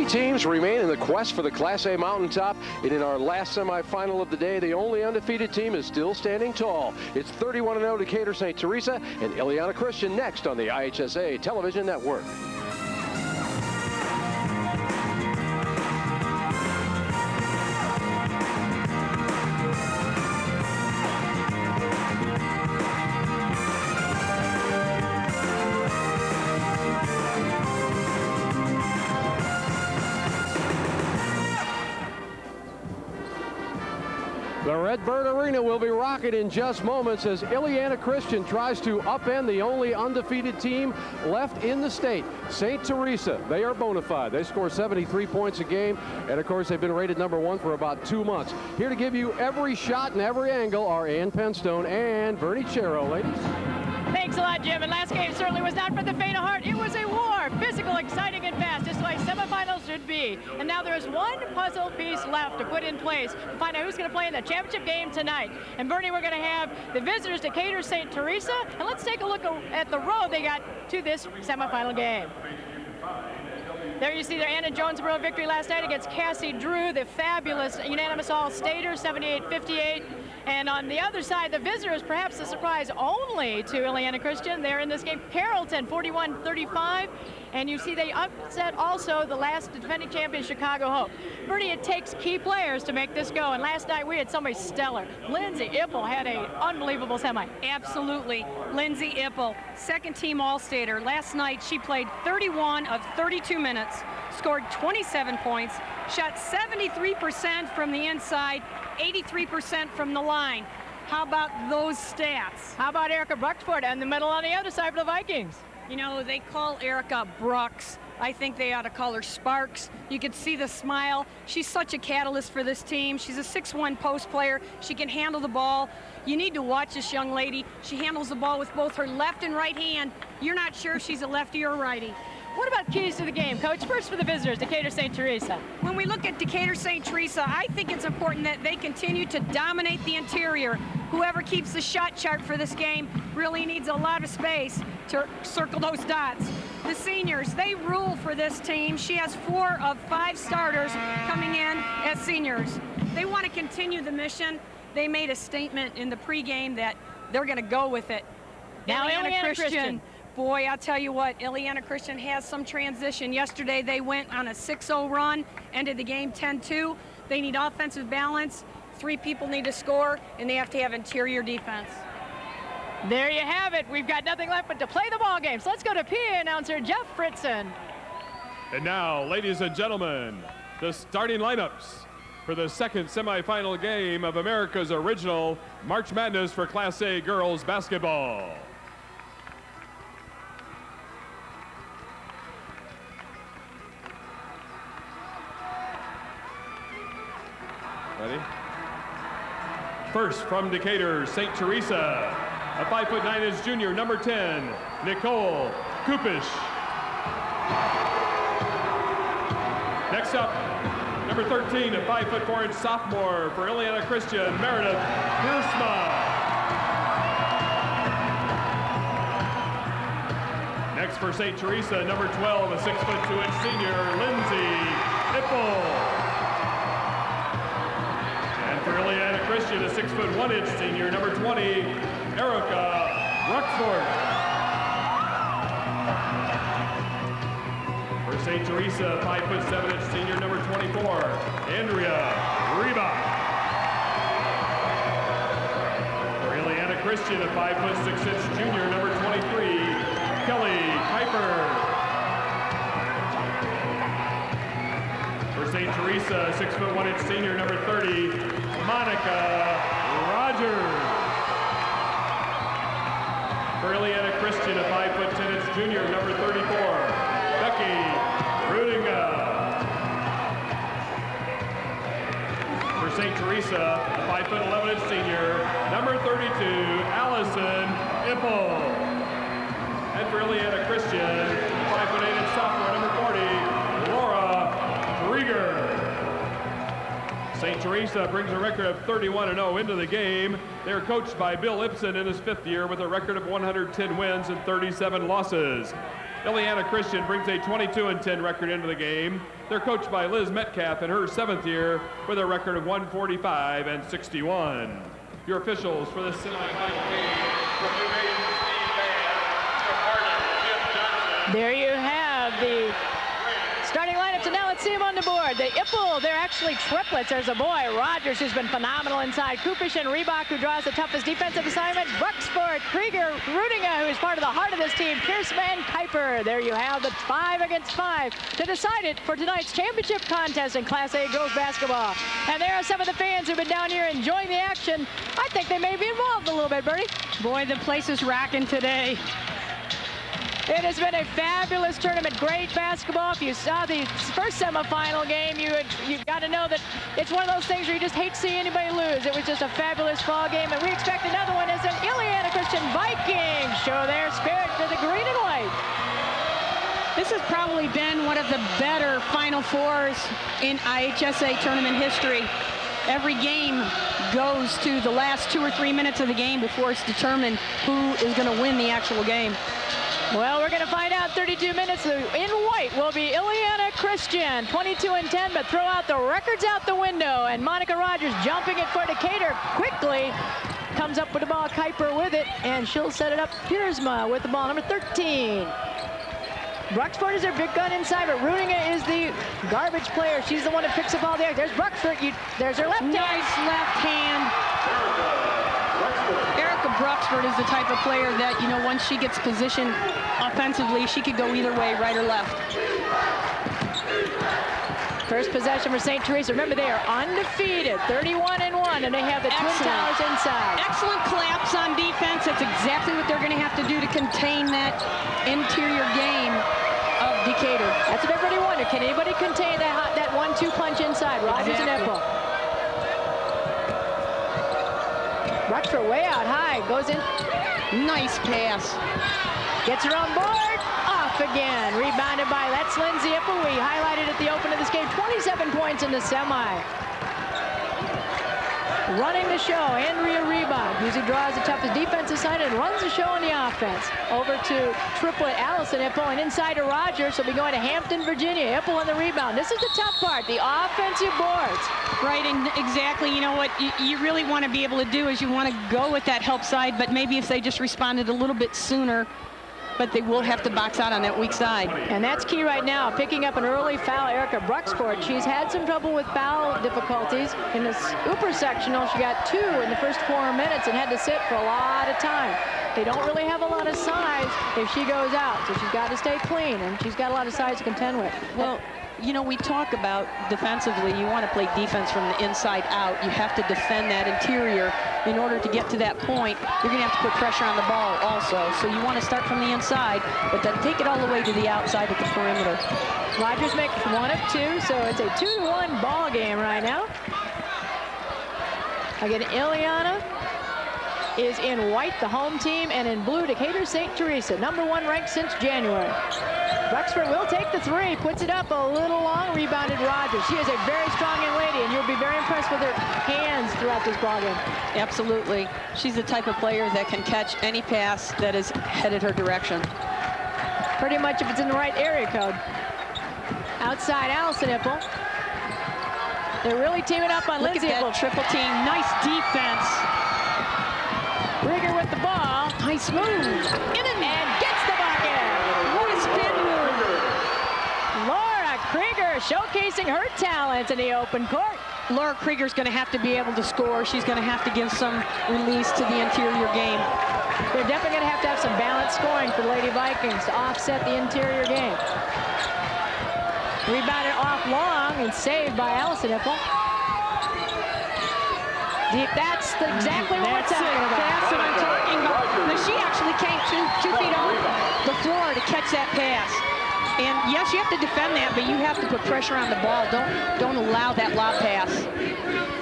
teams remain in the quest for the Class A mountaintop, and in our last semifinal of the day, the only undefeated team is still standing tall. It's 31-0 Decatur St. Teresa and Illiana Christian next on the IHSA Television Network. The Redbird Arena will be rocking in just moments as Illiana Christian tries to upend the only undefeated team left in the state, St. Teresa. They are bona fide. They score 73 points a game, and of course they've been rated #1 for about 2 months. Here to give you every shot and every angle are Ann Penstone and Bernie Chero, ladies. Thanks a lot, Jim. And last game certainly was not for the faint of heart. It was a war, physical, exciting, and fast, just like semifinals should be. And now there is one puzzle piece left to put in place to find out who's going to play in the championship game tonight. And Bernie, we're going to have the visitors, Decatur St. Teresa. And let's take a look at the road they got to this semifinal game. There you see their Anna Jonesboro victory last night against Cassie Drew, the fabulous unanimous all-stater, 78-58. And on the other side, the visitors, perhaps a surprise only to Illiana Christian. They're in this game, Carrollton, 41-35. And you see they upset also the last defending champion, Chicago Hope. Bernie, it takes key players to make this go. And last night we had somebody stellar. Lindsay Ippel had an unbelievable semi. Absolutely. Lindsay Ippel, second team all-stater. Last night she played 31 of 32 minutes, scored 27 points, shot 73% from the inside, 83% from the line. How about those stats? How about Erica Bruxford in the middle on the other side for the Vikings? You know, they call Erica Brooks. I think they ought to call her Sparks. You could see the smile. She's such a catalyst for this team. She's a 6'1" post player. She can handle the ball. You need to watch this young lady. She handles the ball with both her left and right hand. You're not sure if she's a lefty or a righty. What about keys to the game, Coach? First for the visitors, Decatur St. Teresa. When we look at Decatur St. Teresa, I think it's important that they continue to dominate the interior. Whoever keeps the shot chart for this game really needs a lot of space to circle those dots. The seniors, they rule for this team. She has 4 of 5 starters coming in as seniors. They want to continue the mission. They made a statement in the pregame that they're going to go with it. Now Illiana Christian. Boy, I'll tell you what, Illiana Christian has some transition. Yesterday they went on a 6-0 run, ended the game 10-2. They need offensive balance. 3 people need to score, and they have to have interior defense. There you have it. We've got nothing left but to play the ball game. So let's go to PA announcer Jeff Fritzen. And now, ladies and gentlemen, the starting lineups for the second semifinal game of America's original March Madness for Class A girls basketball. Ready? First from Decatur, St. Teresa, a 5'9" junior, number 10, Nicole Kupish. Next up, number 13, a 5'4" sophomore for Illiana Christian, Meredith Bursma. Next for St. Teresa, number 12, a 6'2" senior, Lindsay Ippel. For Illiana Christian, a 6'1" senior, number 20, Erica Ruxford. For St. Teresa, 5'7" senior, number 24, Andrea Reba. For Illiana Christian, a 5'6" junior, number 23, Kelly Kuiper. For St. Teresa, 6'1" senior, number 30, Monica Rogers. For Illiana Christian, a 5'10" junior, number 34, Becky Rudinga. For St. Teresa, a 5'11" senior, number 32, Allison Ippel. And for Illiana Christian, a 5'8" sophomore, number 40, Laura Rieger. St. Teresa brings a record of 31-0 into the game. They're coached by Bill Ibsen in his 5th year with a record of 110 wins and 37 losses. Illiana Christian brings a 22-10 record into the game. They're coached by Liz Metcalf in her 7th year with a record of 145-61. Your officials for this semifinal game from New Haven, there you have the starting lineups, and now let's see them on the board. The Ippel, they're actually triplets. There's a boy, Rogers, who's been phenomenal inside. Kupish and Reebok, who draws the toughest defensive assignment. Bucksport, Krieger, Rudinger, who's part of the heart of this team. Pierceman, Kuiper. There you have the 5 against 5 to decide it for tonight's championship contest in Class A girls basketball. And there are some of the fans who've been down here enjoying the action. I think they may be involved a little bit, Bertie. Boy, the place is rocking today. It has been a fabulous tournament, great basketball. If you saw the first semifinal game, you've got to know that it's one of those things where you just hate to see anybody lose. It was just a fabulous ball game, and we expect another one as an Illiana Christian Vikings show their spirit for the green and white. This has probably been one of the better Final Fours in IHSA tournament history. Every game goes to the last 2 or 3 minutes of the game before it's determined who is going to win the actual game. Well, we're going to find out 32 minutes. In white will be Illiana Christian, 22-10, but throw out the records out the window. And Monica Rogers jumping it for Decatur quickly. Comes up with the ball, Kuiper with it, and she'll set it up. Piersma with the ball, number 13. Bruxford is their big gun inside, but Rudinger is the garbage player. She's the one that picks up all the air. There's Bruxford. There's her left hand. Nice left hand. Bruxford is the type of player that, you know, once she gets positioned offensively, she could go either way, right or left. First possession for St. Teresa. Remember, they are undefeated, 31-1, and they have the Twin Towers inside. Excellent collapse on defense. That's exactly what they're going to have to do to contain that interior game of Decatur. That's what everybody wondered. Can anybody contain that 1-2 punch inside? Rogers and Ippel. Bruxford way out high, goes in. Nice pass. Gets her on board, off again. Rebounded by, that's Lindsay Ippel. We highlighted at the open of this game, 27 points in the semi. Running the show, Andrea Reebok, usually draws the toughest defensive side and runs the show on the offense. Over to triplet Allison Ippel, and inside to Rogers. She'll be going to Hampton, Virginia. Ippel on the rebound. This is the tough part, the offensive boards. Right, and exactly, you know what you really want to be able to do is you want to go with that help side, but maybe if they just responded a little bit sooner, but they will have to box out on that weak side. And that's key right now, picking up an early foul. Erica Bruxford, she's had some trouble with foul difficulties. In the upper sectional, she got 2 in the first 4 minutes and had to sit for a lot of time. They don't really have a lot of size if she goes out, so she's got to stay clean, and she's got a lot of size to contend with. Well, you know, we talk about defensively, you want to play defense from the inside out. You have to defend that interior. In order to get to that point, you're going to have to put pressure on the ball also. So you want to start from the inside, but then take it all the way to the outside at the perimeter. Rogers makes 1 of 2, so it's a 2-1 ball game right now. Again, Illiana is in white, the home team, and in blue, Decatur St. Teresa, #1 ranked since January. Bruxford will take the 3, puts it up a little long, rebounded Rogers. She is a very strong young lady, and you'll be very impressed with her hands throughout this ballgame. Absolutely. She's the type of player that can catch any pass that is headed her direction. Pretty much if it's in the right area code. Outside, Allison Ippel. They're really teaming up on Lindsay Ippel. Triple team, nice defense. Rieger with the ball. Nice move. In and gets the bucket. What a spin move. Laura Krieger showcasing her talents in the open court. Laura Krieger's going to have to be able to score. She's going to have to give some release to the interior game. They're definitely going to have some balanced scoring for the Lady Vikings to offset the interior game. Rebounded off long and saved by Allison Ippel. That's exactly what we're talking about. That's what I'm talking about. Now, she actually came 2 feet off the floor to catch that pass. And yes, you have to defend that, but you have to put pressure on the ball. Don't allow that lob pass.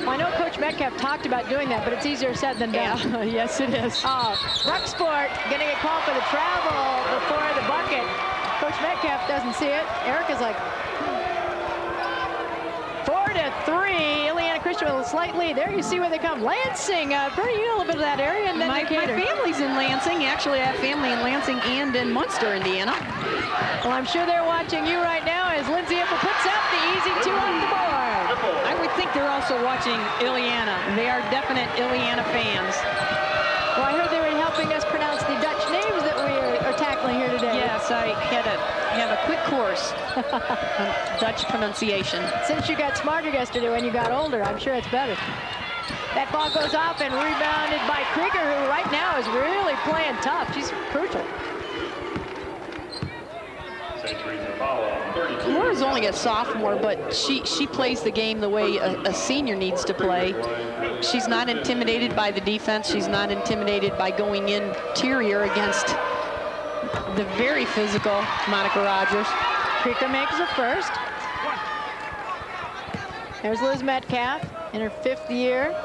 Well, I know Coach Metcalf talked about doing that, but it's easier said than done. Yeah. Yes, it is. Bruxford going to get called for the travel before the bucket. Coach Metcalf doesn't see it. Erica's like, 4-3. Illiana Illiana Christian with a slight lead. There you see where they come. Lansing, Bernie, you know a little bit of that area. And then My family's in Lansing. Actually, I have family in Lansing and in Munster, Indiana. Well, I'm sure they're watching you right now as Lindsay Ipple puts up the easy 2 on the board. I would think they're also watching Illiana. They are definite Illiana fans. Well, I heard they were helping us pronounce the Dutch names that we are tackling here today. Yes, I had to have a quick course on Dutch pronunciation. Since you got smarter yesterday when you got older, I'm sure it's better. That ball goes off and rebounded by Krieger, who right now is really playing tough. She's crucial. Laura's only a sophomore, but she plays the game the way a senior needs to play. She's not intimidated by the defense. She's not intimidated by going interior against the very physical Monica Rogers. Krieger makes her first. There's Liz Metcalf in her 5th year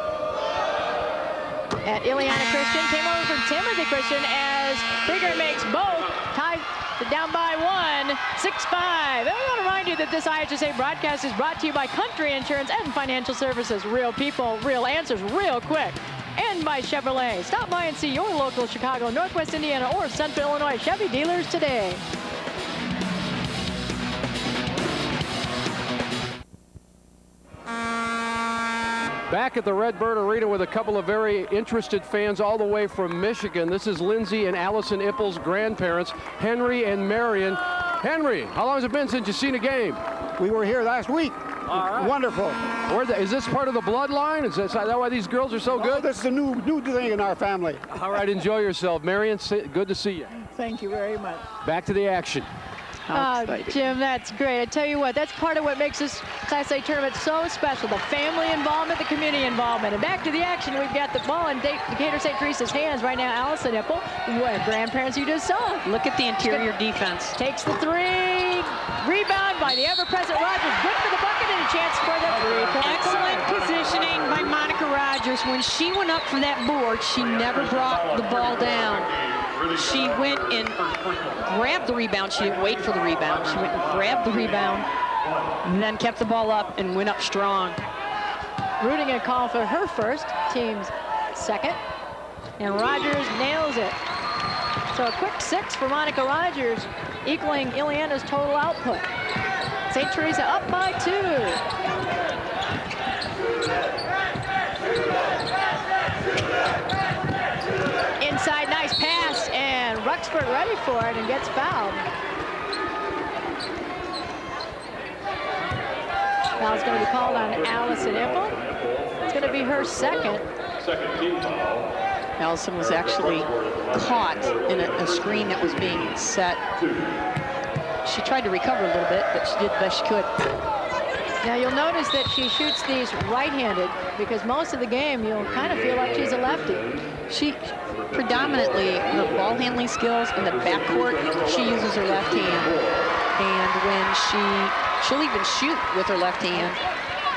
at Illiana Christian. Came over from Timothy Christian as Krieger makes both. Ties it down by 1, 6-5. And I want to remind you that this IHSA broadcast is brought to you by Country Insurance and Financial Services. Real people, real answers, real quick. And by Chevrolet. Stop by and see your local Chicago, Northwest Indiana, or Central Illinois Chevy dealers today. Back at the Redbird Arena with a couple of very interested fans all the way from Michigan. This is Lindsay and Allison Ipple's grandparents, Henry and Marion. Henry, how long has it been since you've seen a game? We were here last week. All right. Wonderful. Is this part of the bloodline? Is that why these girls are so Oh, good? this is a new thing in our family. All right, enjoy yourself. Marion, good to see you. Thank you very much. Back to the action. Jim, that's great. I tell you what, that's part of what makes this Class A tournament so special. The family involvement, the community involvement. And back to the action, we've got the ball in Decatur St. Teresa's hands right now. Allison Ipple, grandparents you just saw. Look at the interior defense. Takes the 3. Rebound by the ever-present Rogers. Good for the bucket and a chance for the 3-point. Excellent positioning by Monica Rogers. When she went up for that board, she never brought the ball down. She went and grabbed the rebound. She didn't wait for the rebound. She went and grabbed the rebound and then kept the ball up and went up strong. Rooting a call for her first, team's second. And Rogers nails it. So a quick 6 for Monica Rogers, equaling Illiana's total output. St. Teresa up by 2. Inside, nice pass, and Ruxford ready for it and gets fouled. Foul's going to be called on Allison Ipple. It's going to be her second. Second team foul. Allison was actually caught in a screen that was being set. She tried to recover a little bit, but she did the best she could. Now you'll notice that she shoots these right-handed because most of the game you'll kind of feel like she's a lefty. She predominantly, her ball handling skills in the backcourt, she uses her left hand. And when she'll even shoot with her left hand.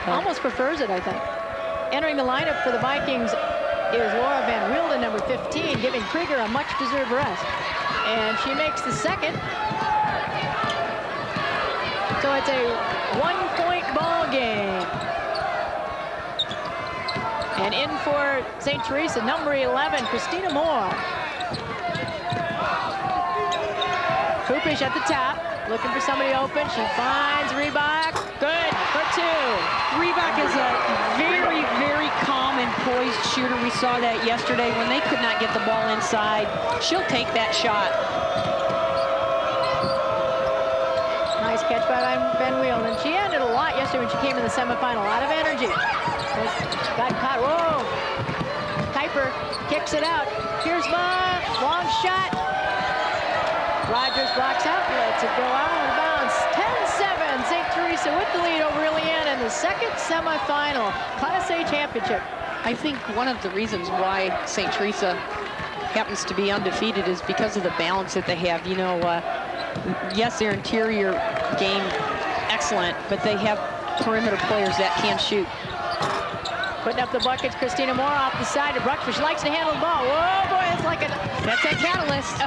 Almost prefers it, I think. Entering the lineup for the Vikings is Laura Van Wielden, number 15, giving Krieger a much-deserved rest. And she makes the second. So it's a 1-point ball game. And in for St. Teresa, number 11, Christina Moore. Kupish at the top, looking for somebody open. She finds Reebok. Good for 2. Reebok is a very, very calm and poised shooter. We saw that yesterday when they could not get the ball inside. She'll take that shot. Nice catch by Van Wielden. She ended a lot yesterday when she came in the semifinal. A lot of energy. Got caught. Whoa. Kuiper kicks it out. Here's Ma. Long shot. Rogers blocks out. Lets it go out of bounds. 10-7. St. Teresa with the lead over Illiana in the second semifinal. Class A championship. I think one of the reasons why St. Teresa happens to be undefeated is because of the balance that they have. You know, yes, their interior game excellent, but they have perimeter players that can shoot. Putting up the buckets, Christina Moore off the side of Bruckford. She likes to handle the ball. Whoa, boy, that's like a... That's that catalyst.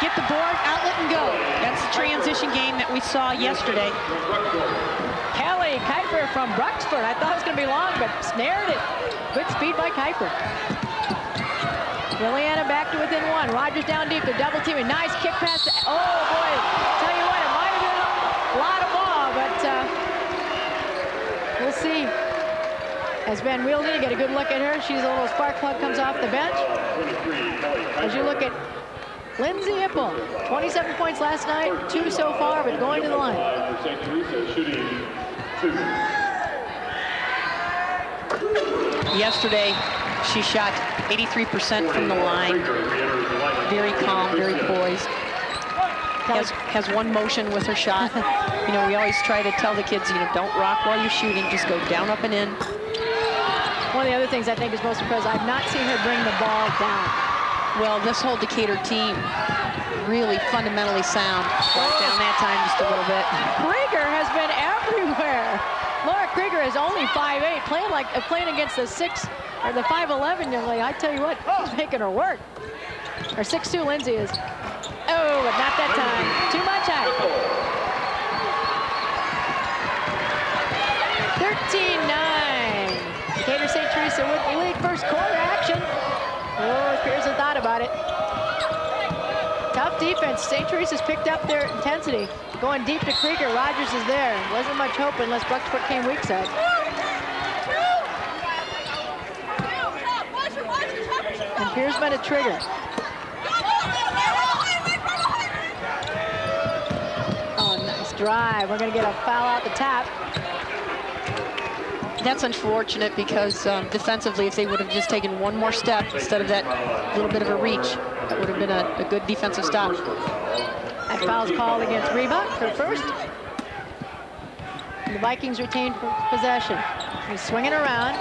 Get the board, outlet, and go. That's That's the transition game that we saw yesterday. Kelly Kuiper from Bruxford. I thought it was going to be long, but snared it. Good speed by Kuiper. Illiana back to within one. Rogers down deep. They're double teaming. Nice kick pass. Oh, boy. Tell you what, it might have been a lot of ball, but we'll see. As Van Wielden, you get a good look at her. She's a little spark plug, comes off the bench. As you look at Lindsay Ipple, 27 points last night, 2 so far, but going to the line. Yesterday, she shot 83% from the line. Very calm, very poised. Has one motion with her shot. You know, we always try to tell the kids, you know, don't rock while you're shooting, just go down, up, and in. One of the other things I think is most impressive, I've not seen her bring the ball down. Well, this whole Decatur team, really fundamentally sound. Brought down that time just a little bit. Krieger has been everywhere. Laura Krieger is only 5'8", playing against the 5'11" young lady. I tell you what, she's making her work. Or 6'2" Lindsay is. Oh, but not that time. Too much height. 13-9. Decatur St. Teresa with the lead first quarter action. Oh, Pearson thought about it. Tough defense. St. Teresa's picked up their intensity. Going deep to Krieger. Rogers is there. Wasn't much hope unless Bruxford came weak side. And here's been a trigger. Oh, nice drive. We're going to get a foul out the top. That's unfortunate because defensively, if they would have just taken one more step instead of that little bit of a reach, that would have been a good defensive stop. That foul's called against Reba for first. And the Vikings retain possession. He's swinging around.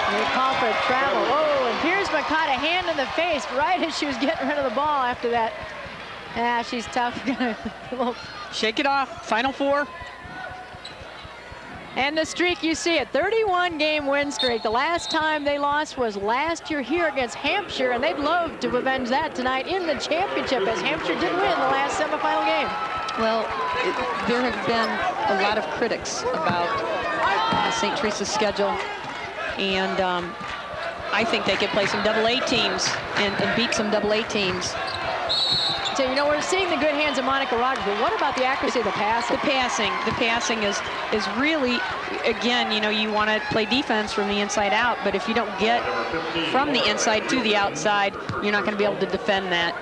And they call for a travel. Oh, and Piersman caught a hand in the face right as she was getting rid of the ball after that. Yeah, she's tough. Shake it off. Final 4. And the streak, you see it, 31-game win streak. The last time they lost was last year here against Hampshire, and they'd love to avenge that tonight in the championship, as Hampshire did win the last semifinal game. Well, there have been a lot of critics about St. Teresa's schedule, and I think they could play some AA teams and beat some AA teams. So, you know, we're seeing the good hands of Monica Rogers, but what about the accuracy of the passing? The passing is really, again, you know, you want to play defense from the inside out, but if you don't get from the inside to the outside, you're not going to be able to defend that.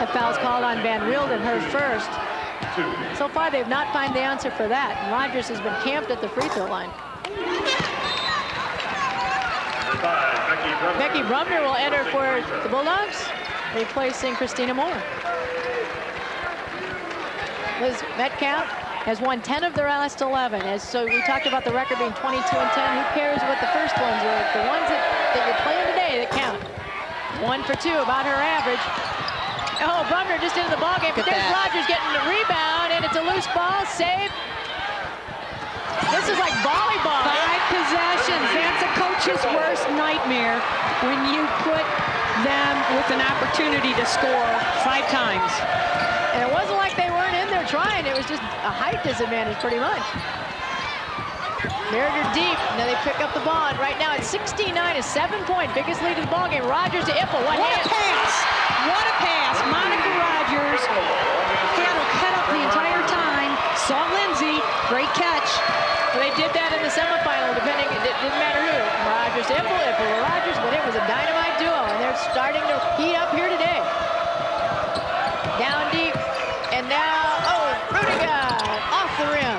The foul's called on Van Wielden, her first. So far, they've not found the answer for that. And Rogers has been camped at the free throw line. Becky Brumner will enter for the Bulldogs, replacing Christina Moore. Liz Metcalf has won 10 of their last 11. So we talked about the record being 22-10. Who cares what the first ones are? The ones that you're playing today that count. 1 for 2, about her average. Oh, Brumner just into the ballgame. But there's Rogers getting the rebound, and it's a loose ball. Save. This is like volleyball. 5 possessions. That's a coach's worst nightmare when you put them with an opportunity to score 5 times. And it wasn't like they weren't in there trying. It was just a height disadvantage, pretty much. Merger deep. Now they pick up the ball. And right now it's 16-9, a 7-point biggest lead of the ballgame. Rogers to Ipple. What a pass! What a pass! Monica Rogers had her head up the entire time. Saw Lindsay. Great catch. Well, they did that in the semifinal, depending, it didn't matter who. Rogers to Ipple, Ipple to Rogers, but it was a dynamite duo, and they're starting to heat up here today. Down deep, and now, oh, Rudiger off the rim.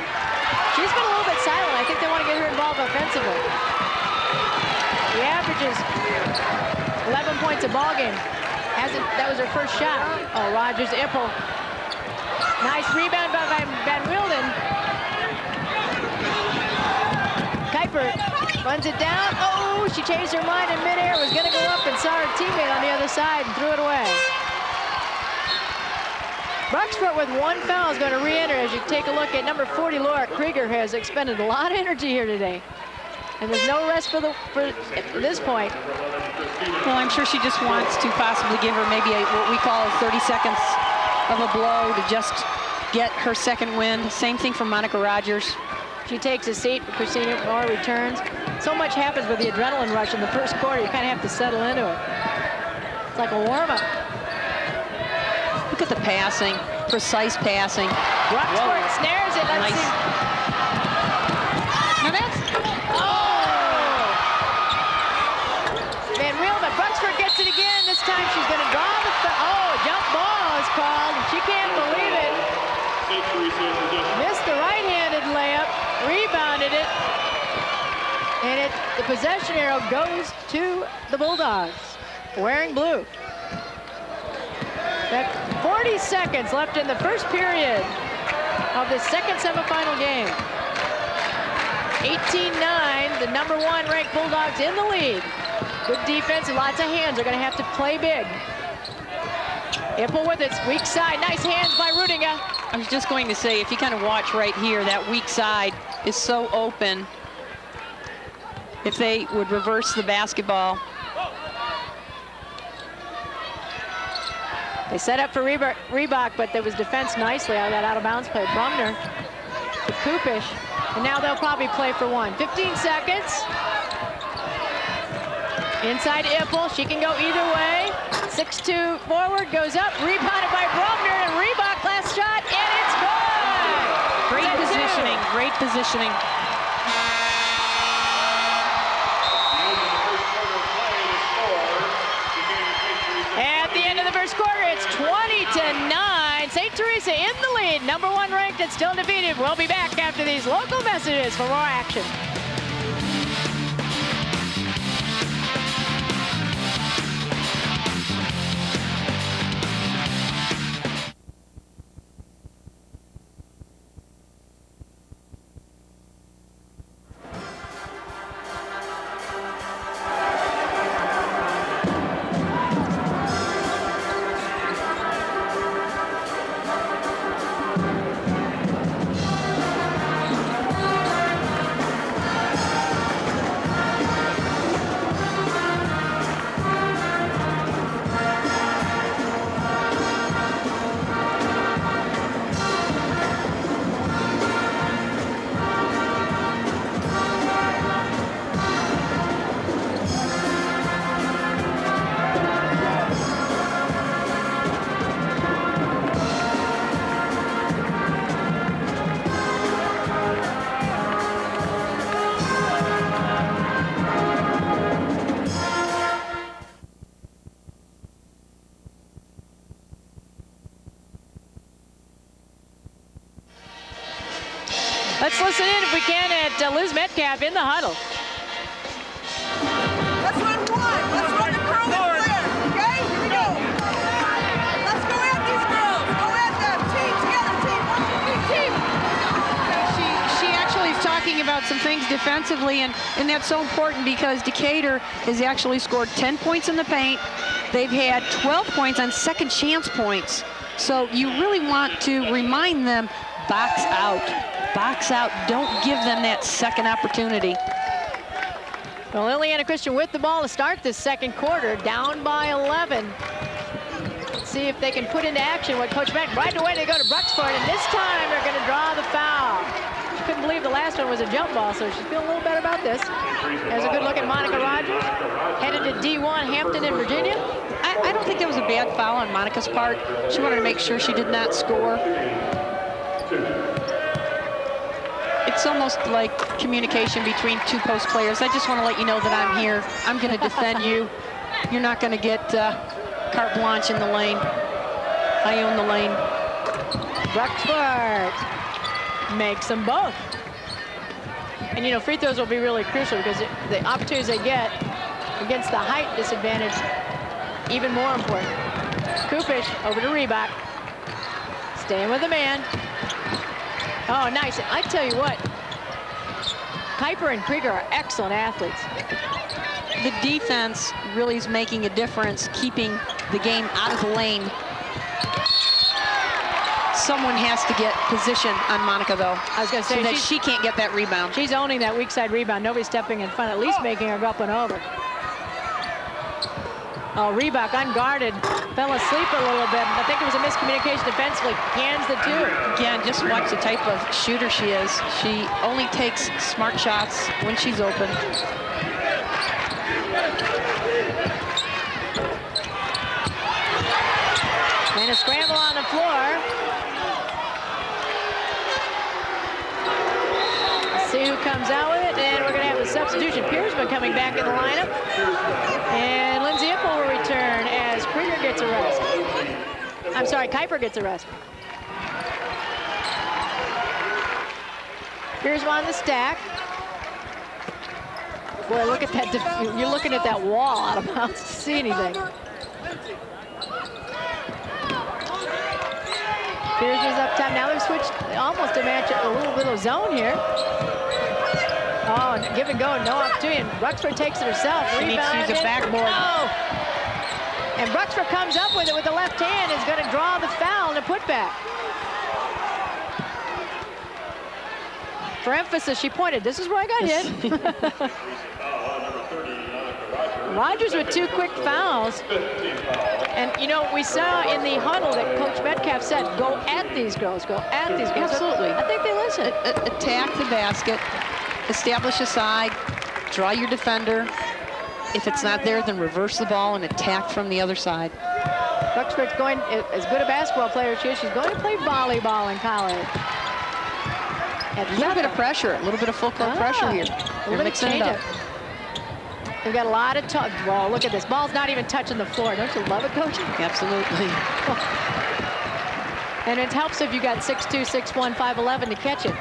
She's been a little bit silent. I think they want to get her involved offensively. The average is 11 points a ball game. That was her first shot. Oh, Rogers to Ipple. Nice rebound by Van Wielden. Kuiper runs it down. Oh, she changed her mind in midair. Was going to go up and saw her teammate on the other side and threw it away. Bruxford with 1 foul is going to re-enter. As you take a look at number 40, Laura Krieger has expended a lot of energy here today. And there's no rest for this point. Well, I'm sure she just wants to possibly give her maybe what we call 30 seconds of a blow to just get her second win. Same thing for Monica Rogers. She takes a seat, Christina Moore returns. So much happens with the adrenaline rush in the first quarter, you kind of have to settle into it. It's like a warm-up. Look at the passing, precise passing. Bruxford snares it, let's see. Now that's... Van Rielman, Bruxford gets it again. This time she's going to draw the jump ball is called. She can't believe it. Missed the right-handed layup, rebounded it, and the possession arrow goes to the Bulldogs, wearing blue. That 40 seconds left in the first period of the second semifinal game. 18-9, the #1 ranked Bulldogs in the lead. Good defense and lots of hands. They're going to have to play big. Ipple with its weak side. Nice hands by Rudinger. I was just going to say, if you kind of watch right here, that weak side is so open. If they would reverse the basketball. They set up for Reebok, but there was defense nicely out of that out-of-bounds play. Brumner to Kupish, and now they'll probably play for one. 15 seconds. Inside Ipple, she can go either way. 6-2 forward, goes up, rebounded by Brumner, and Reebok last shot, and it's good! Great positioning, great positioning. At the end of the first quarter, it's 20-9. St. Teresa in the lead, #1 ranked and still undefeated. We'll be back after these local messages for more action. Let's listen in, if we can, at Liz Metcalf in the huddle. Let's run one. Let's run the curl and flare. Okay? Here we go. Let's go at these girls. Go at them. Team together. Team. She actually is talking about some things defensively, and that's so important because Decatur has actually scored 10 points in the paint. They've had 12 points on second chance points. So you really want to remind them, box out. Box out, don't give them that second opportunity. Well, Illiana Christian with the ball to start this second quarter, down by 11. Let's see if they can put into action what Coach meant. Right away they go to Bruxford, and this time they're going to draw the foul. She couldn't believe the last one was a jump ball, so she's feeling a little better about this. There's a good look at Monica Rogers, headed to D1 Hampton in Virginia. I don't think that was a bad foul on Monica's part. She wanted to make sure she did not score. It's almost like communication between two post players. I just want to let you know that I'm here. I'm going to defend you. You're not going to get carte blanche in the lane. I own the lane. Bruxford makes them both. And, you know, free throws will be really crucial because the opportunities they get against the height disadvantage, even more important. Kupish over to Reebok. Staying with the man. Oh, nice. I tell you what, Kuiper and Krieger are excellent athletes. The defense really is making a difference, keeping the game out of the lane. Someone has to get position on Monica, though. I was going to say, so that she can't get that rebound. She's owning that weak side rebound. Nobody's stepping in front, at least making her go up and over. Oh, Reebok unguarded, fell asleep a little bit. I think it was a miscommunication defensively. Hands the two. Again, just watch the type of shooter she is. She only takes smart shots when she's open. And a scramble on the floor. Let's see who comes out with it, and we're going to have a substitution. Piersman coming back in the lineup. And Lindsay Ipple will return as Krieger gets a rest. I'm sorry, Kuiper gets a rest. Piersman on the stack. Boy, look at that. You're looking at that wall out of bounds to see anything. Piersman's up top. Now they've switched almost to match a little bit of zone here. Oh, give and go, no opportunity. And Bruxford takes it herself. She needs to use a backboard. Oh! And Bruxford comes up with it with the left hand. Is going to draw the foul and a putback. For emphasis, she pointed. This is where I got hit. Rogers with 2 quick fouls. And, you know, we saw in the huddle that Coach Metcalf said, go at these girls, go at these girls. Absolutely. I think they listen. Attack the basket, establish a side, draw your defender. If it's not there, then reverse the ball and attack from the other side. Bruxford's going, as good a basketball player as she is, she's going to play volleyball in college. A little bit of pressure, a little bit of full court pressure here. They're mixing it up. They've got a lot of touch. Well, look at this. Ball's not even touching the floor. Don't you love it, Coach? Absolutely. And it helps if you got 6'2", 6'1", 5'11" to catch it.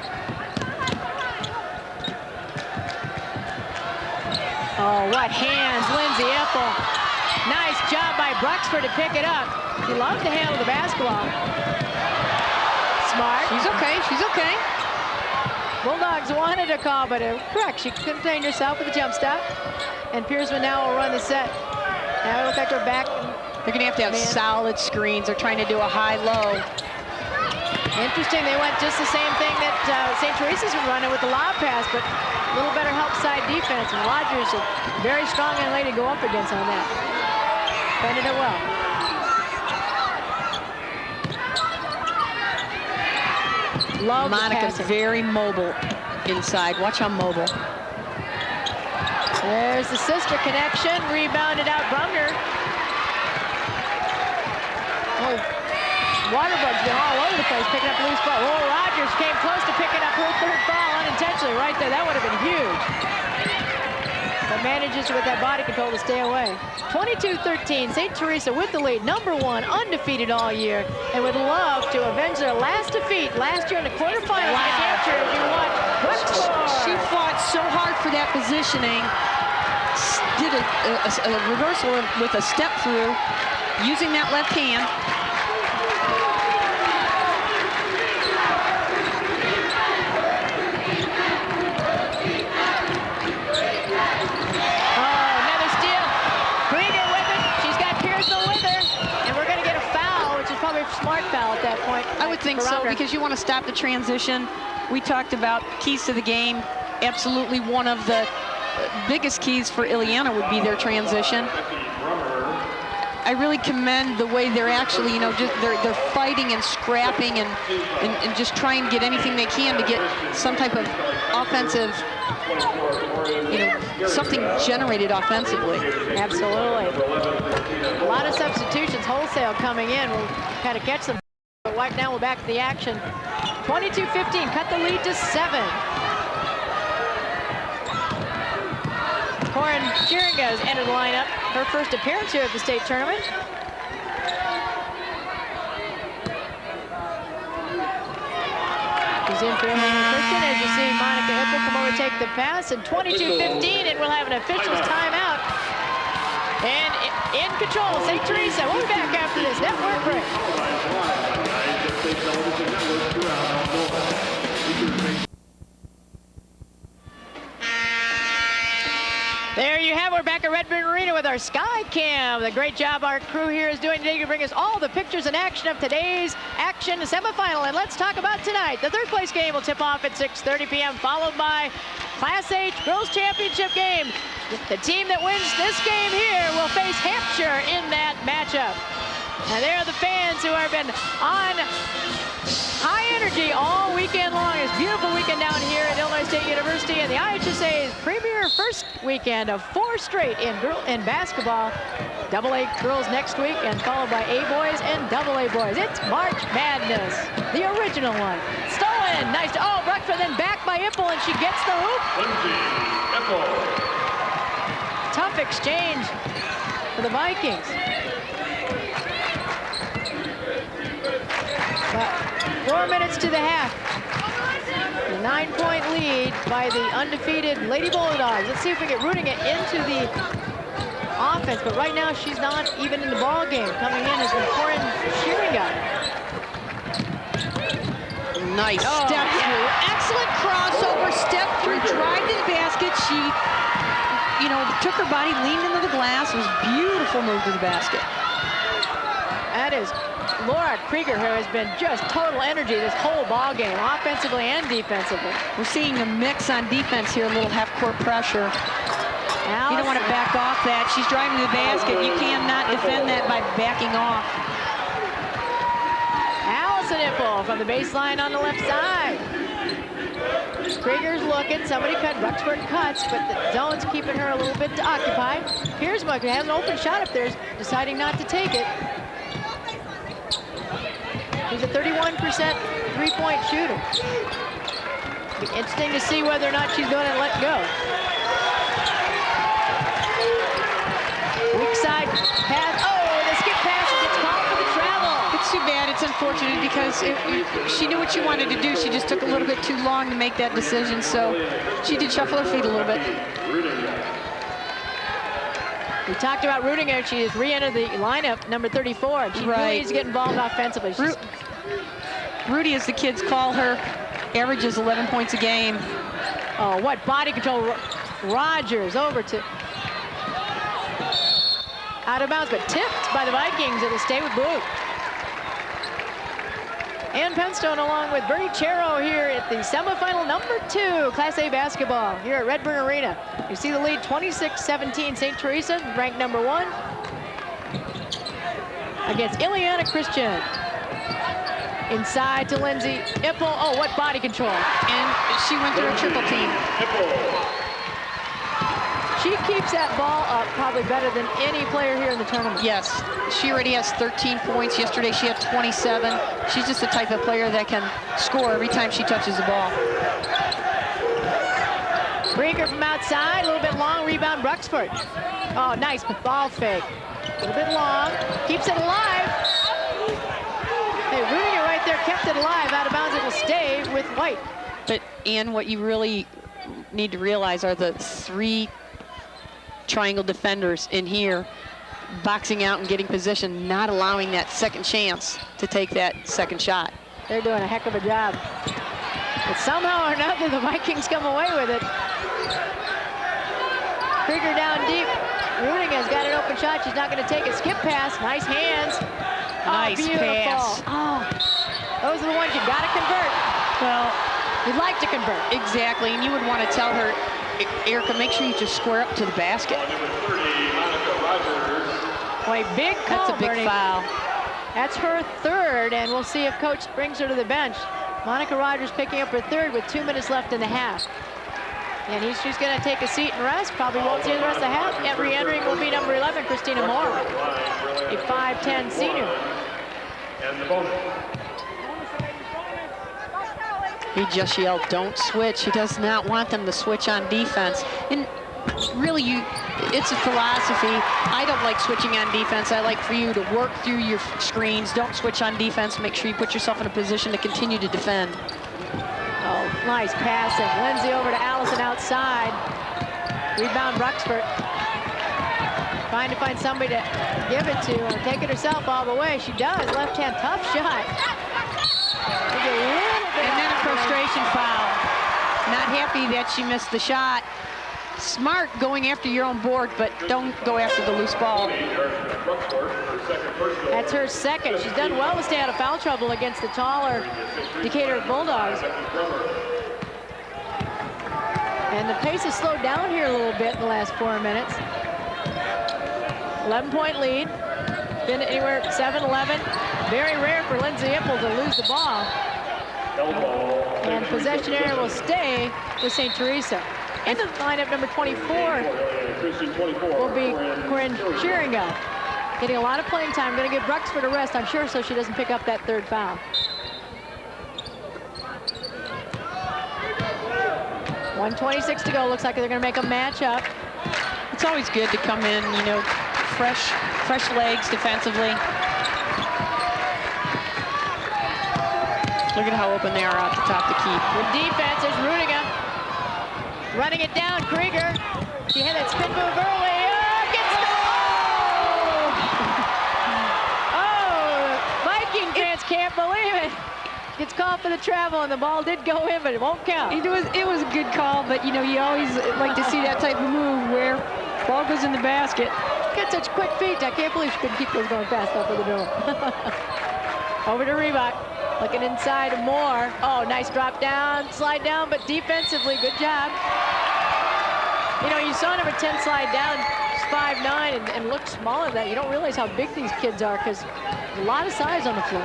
Oh, what hands, Lindsay Ipple. Nice job by Bruxford to pick it up. She loves to handle the basketball. Smart. She's okay, she's okay. Bulldogs wanted a call, but correct. She contained herself with a jump stop. And Piersman now will run the set. Now it looks like we're back. They're going to have solid screens. They're trying to do a high-low. Interesting, they went just the same thing that St. Teresa's been running with the lob pass, but a little better help side defense. And Rogers, a very strong young lady to go up against on that. Defended it well. Love Monica's very mobile inside. Watch how mobile. There's the sister connection. Rebounded out Brumner. Oh, Waterbug's been all over the place picking up loose ball. Oh, Rogers came close to picking up her 3rd foul unintentionally right there. That would have been huge. But manages with that body control to stay away. 22-13, St. Teresa with the lead, #1, undefeated all year, and would love to avenge their last defeat last year in the quarterfinals. Wow. Capture if you want. She fought so hard for that positioning, did a reversal with a step through, using that left hand. Smart foul at that point. I would think so, because you want to stop the transition. We talked about keys to the game. Absolutely one of the biggest keys for Illiana would be their transition. I really commend the way they're actually, you know, just they're fighting and scrapping and just trying to get anything they can to get some type of offensive, you know, something generated offensively. Absolutely. A lot of substitutions, wholesale coming in. We'll kind of catch them. But right now we're back to the action. 22-15, cut the lead to 7. Corin Sheeringa has entered the lineup. Her first appearance here at the state tournament. She's in for Illiana Christian as you see Monica Ipple come over to take the pass. And 22-15, and we'll have an official's timeout. And in control, St. Teresa. We'll be back after this network break. There you have it. We're back at Red Red Bull Arena with our Sky Cam. The great job our crew here is doing today to bring us all the pictures and action of today's action semifinal. And let's talk about tonight. The third place game will tip off at 6:30 p.m. followed by Class H Girls Championship game. The team that wins this game here will face Hampshire in that matchup. And there are the fans who have been on high energy all weekend long. It's a beautiful weekend down here at Illinois State University, and the IHSA's premier first weekend of 4 straight in basketball. AA girls next week, and followed by A boys and AA boys. It's March Madness, the original one. Stolen, nice. Oh, Bruxford then back by Ipple, and she gets the hoop. Lindsay Ipple. Tough exchange for the Vikings. But 4 minutes to the half. A 9-point lead by the undefeated Lady Bulldogs. Let's see if we get rooting it into the offense. But right now, she's not even in the ball game. Coming in has been Corin Sheeringa. Nice step through. Excellent crossover, step through, drive to the basket. She, you know, took her body, leaned into the glass. It was a beautiful move to the basket. That is Laura Krieger, who has been just total energy this whole ball game, offensively and defensively. We're seeing a mix on defense here, a little half-court pressure. You don't want to back off that. She's driving to the basket. You cannot defend that by backing off. Allison Ipple from the baseline on the left side. Krieger's looking, somebody cut, Bruxford cuts, but the zone's keeping her a little bit occupied. Piersmuck has an open shot up there, deciding not to take it. He's a 31% three-point shooter. Be interesting to see whether or not she's going to let go. Weak side pass. Oh, the skip pass gets called for the travel. It's too bad. It's unfortunate because she knew what she wanted to do. She just took a little bit too long to make that decision, so she did shuffle her feet a little bit. We talked about Rudinger. She has re-entered the lineup, number 34. She really needs to get involved offensively. Rudy, as the kids call her, averages 11 points a game. Oh, what body control. Rogers over to out of bounds, but tipped by the Vikings. It'll stay with blue. Ann Penstone along with Bernie Chero here at the semifinal number 2 Class A basketball here at Redburn Arena. You see the lead 26-17. St. Teresa ranked number 1 against Illiana Christian. Inside to Lindsay Ipple. Oh, what body control. And she went through a triple team. She keeps that ball up probably better than any player here in the tournament. Yes, she already has 13 points. Yesterday she had 27. She's just the type of player that can score every time she touches the ball. Krieger from outside, a little bit long, rebound Bruxford. Oh, nice ball fake. A little bit long, keeps it alive. Hey, Rudinger right there kept it alive, out of bounds. It will stay with White. But, Ann, what you really need to realize are the 3 triangle defenders in here boxing out and getting position, not allowing that second chance to take that second shot. They're doing a heck of a job. But somehow or another, the Vikings come away with it. Krieger down deep. Rudiger's got an open shot. She's not going to take it. Skip pass. Nice hands. Nice pass. Oh, those are the ones you got to convert. Well, you'd like to convert. Exactly, and you would want to tell her, Erica, make sure you just square up to the basket. Boy, big call. That's a big Bernie. foul. That's her 3rd, and we'll see if coach brings her to the bench. Monica Rogers picking up her 3rd with 2 minutes left in the half. And she's going to take a seat and rest. Probably won't see the rest of the half. And re-entering will be number 11, Christina Moore, a 5'10" senior. And the bonus. He just yelled, don't switch. He does not want them to switch on defense. And really, it's a philosophy. I don't like switching on defense. I like for you to work through your screens. Don't switch on defense. Make sure you put yourself in a position to continue to defend. Oh, nice passing. Lindsay over to Allison outside. Rebound Bruxford. Trying to find somebody to give it to or take it herself all the way. She does. Left hand, tough shot. And then a frustration foul. Not happy that she missed the shot. Smart going after your own board, but don't go after the loose ball. That's her second. She's done well to stay out of foul trouble against the taller Decatur Bulldogs. And the pace has slowed down here a little bit in the last 4 minutes. 11-point lead. Been anywhere 7-11. Very rare for Lindsay Ipple to lose the ball. And possession area will stay with St. Teresa. In the lineup, number 24 will be Corinne Sheeringa. Getting a lot of playing time. Going to give Bruxford a rest, I'm sure, so she doesn't pick up that third foul. 1:26 to go. Looks like they're going to make a matchup. It's always good to come in, you know, fresh legs defensively. Look at how open they are out the top to keep. Good defense. There's Rudiger. Running it down, Krieger. She had that spin move early. Viking fans can't believe it. Gets called for the travel, and the ball did go in, but it won't count. It was a good call, but you know, you always like to see that type of move where ball goes in the basket. Got such quick feet. I can't believe she couldn't keep those going fast enough for the door. Over to Reebok. Looking inside more. Oh, nice drop down, slide down, but defensively, good job. You know, you saw number 10 slide down, 5'9", and look smaller than that. You don't realize how big these kids are because a lot of size on the floor.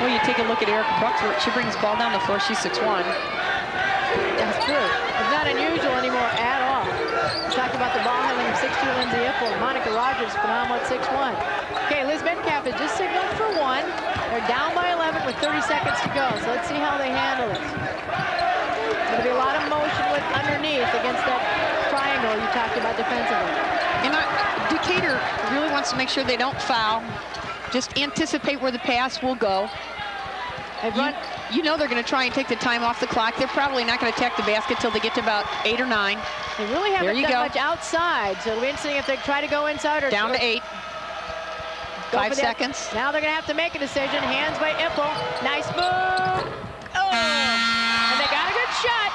Well, you take a look at Erica Bruxford. She brings the ball down the floor. She's 6'1". That's true. It's not unusual anymore at all. We talked about the ball handling of 6'2" Lindsay Ipple. Monica Rogers, phenomenal at 6'1". Okay, Liz Metcalf has just signaled for 1. They're down by 11 with 30 seconds to go. So let's see how they handle this. There'll be a lot of motion with underneath against that triangle you talked about defensively. And Decatur really wants to make sure they don't foul. Just anticipate where the pass will go. You know they're going to try and take the time off the clock. They're probably not going to attack the basket till they get to about 8 or 9. They really haven't done much outside, so it'll be interesting if they try to go inside or down to 8. 5 seconds. Now they're going to have to make a decision. Hands by Ipple. Nice move. Oh! And they got a good shot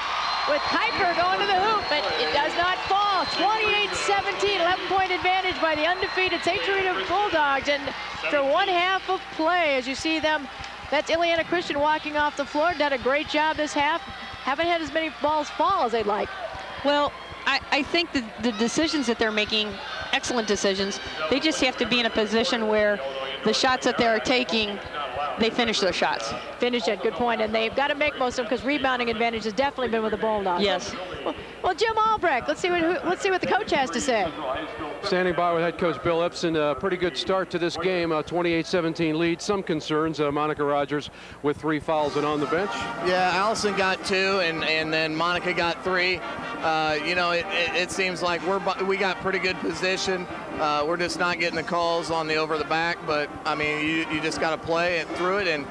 with Piper going to the hoop, but it does not fall. 28-17, 11-point advantage by the undefeated St. Teresa Bulldogs. And for one half of play, as you see them, that's Illiana Christian walking off the floor. Done a great job this half. Haven't had as many balls fall as they'd like. Well, I think the decisions that they're making, excellent decisions. They just have to be in a position where the shots that they're taking, they finish their shots. Finish it, good point. And they've got to make most of them because rebounding advantage has definitely been with the Bulldogs. Yes. Well, Jim Albrecht, let's see what the coach has to say. Standing by with head coach Bill Ipson. A pretty good start to this game. 28-17 lead. Some concerns. Monica Rogers with 3 fouls and on the bench. Yeah, Allison got 2, and then Monica got 3. You know, it seems like we got pretty good position. We're just not getting the calls on the over the back, but I mean, you just got to play it through it, and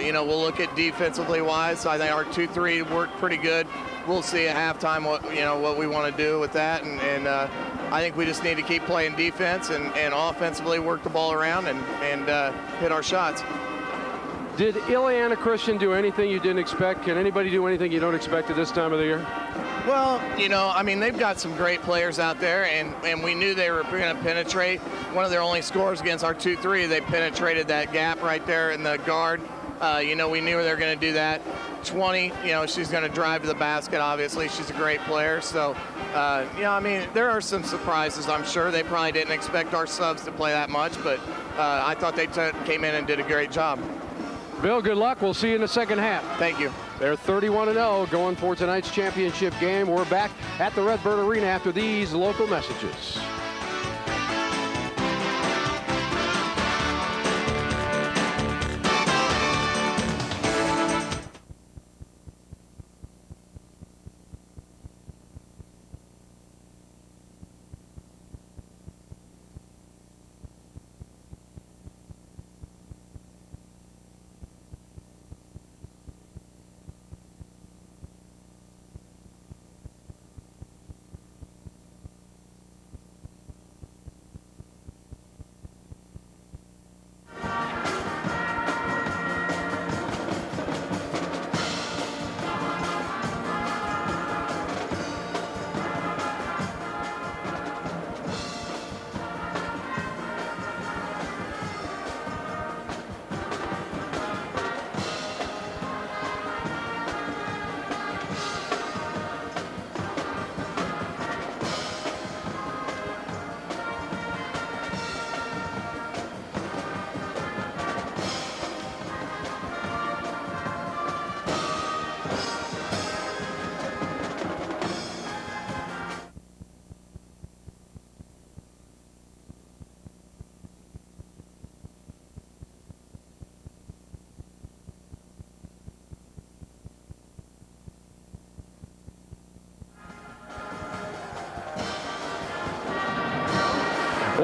you know, we'll look at defensively wise. I think our 2-3 worked pretty good. We'll see at halftime what we want to do with that, and I think we just need to keep playing defense and offensively work the ball around and hit our shots. Did Illiana Christian do anything you didn't expect? Can anybody do anything you don't expect at this time of the year? Well, you know, I mean, they've got some great players out there, and we knew they were going to penetrate. One of their only scores against our 2-3, they penetrated that gap right there in the guard. You know, we knew they were going to do that. 20, you know, she's going to drive to the basket, obviously. She's a great player. So, yeah, I mean, there are some surprises, I'm sure. They probably didn't expect our subs to play that much, but I thought they came in and did a great job. Bill, good luck. We'll see you in the second half. Thank you. They're 31-0 going for tonight's championship game. We're back at the Redbird Arena after these local messages.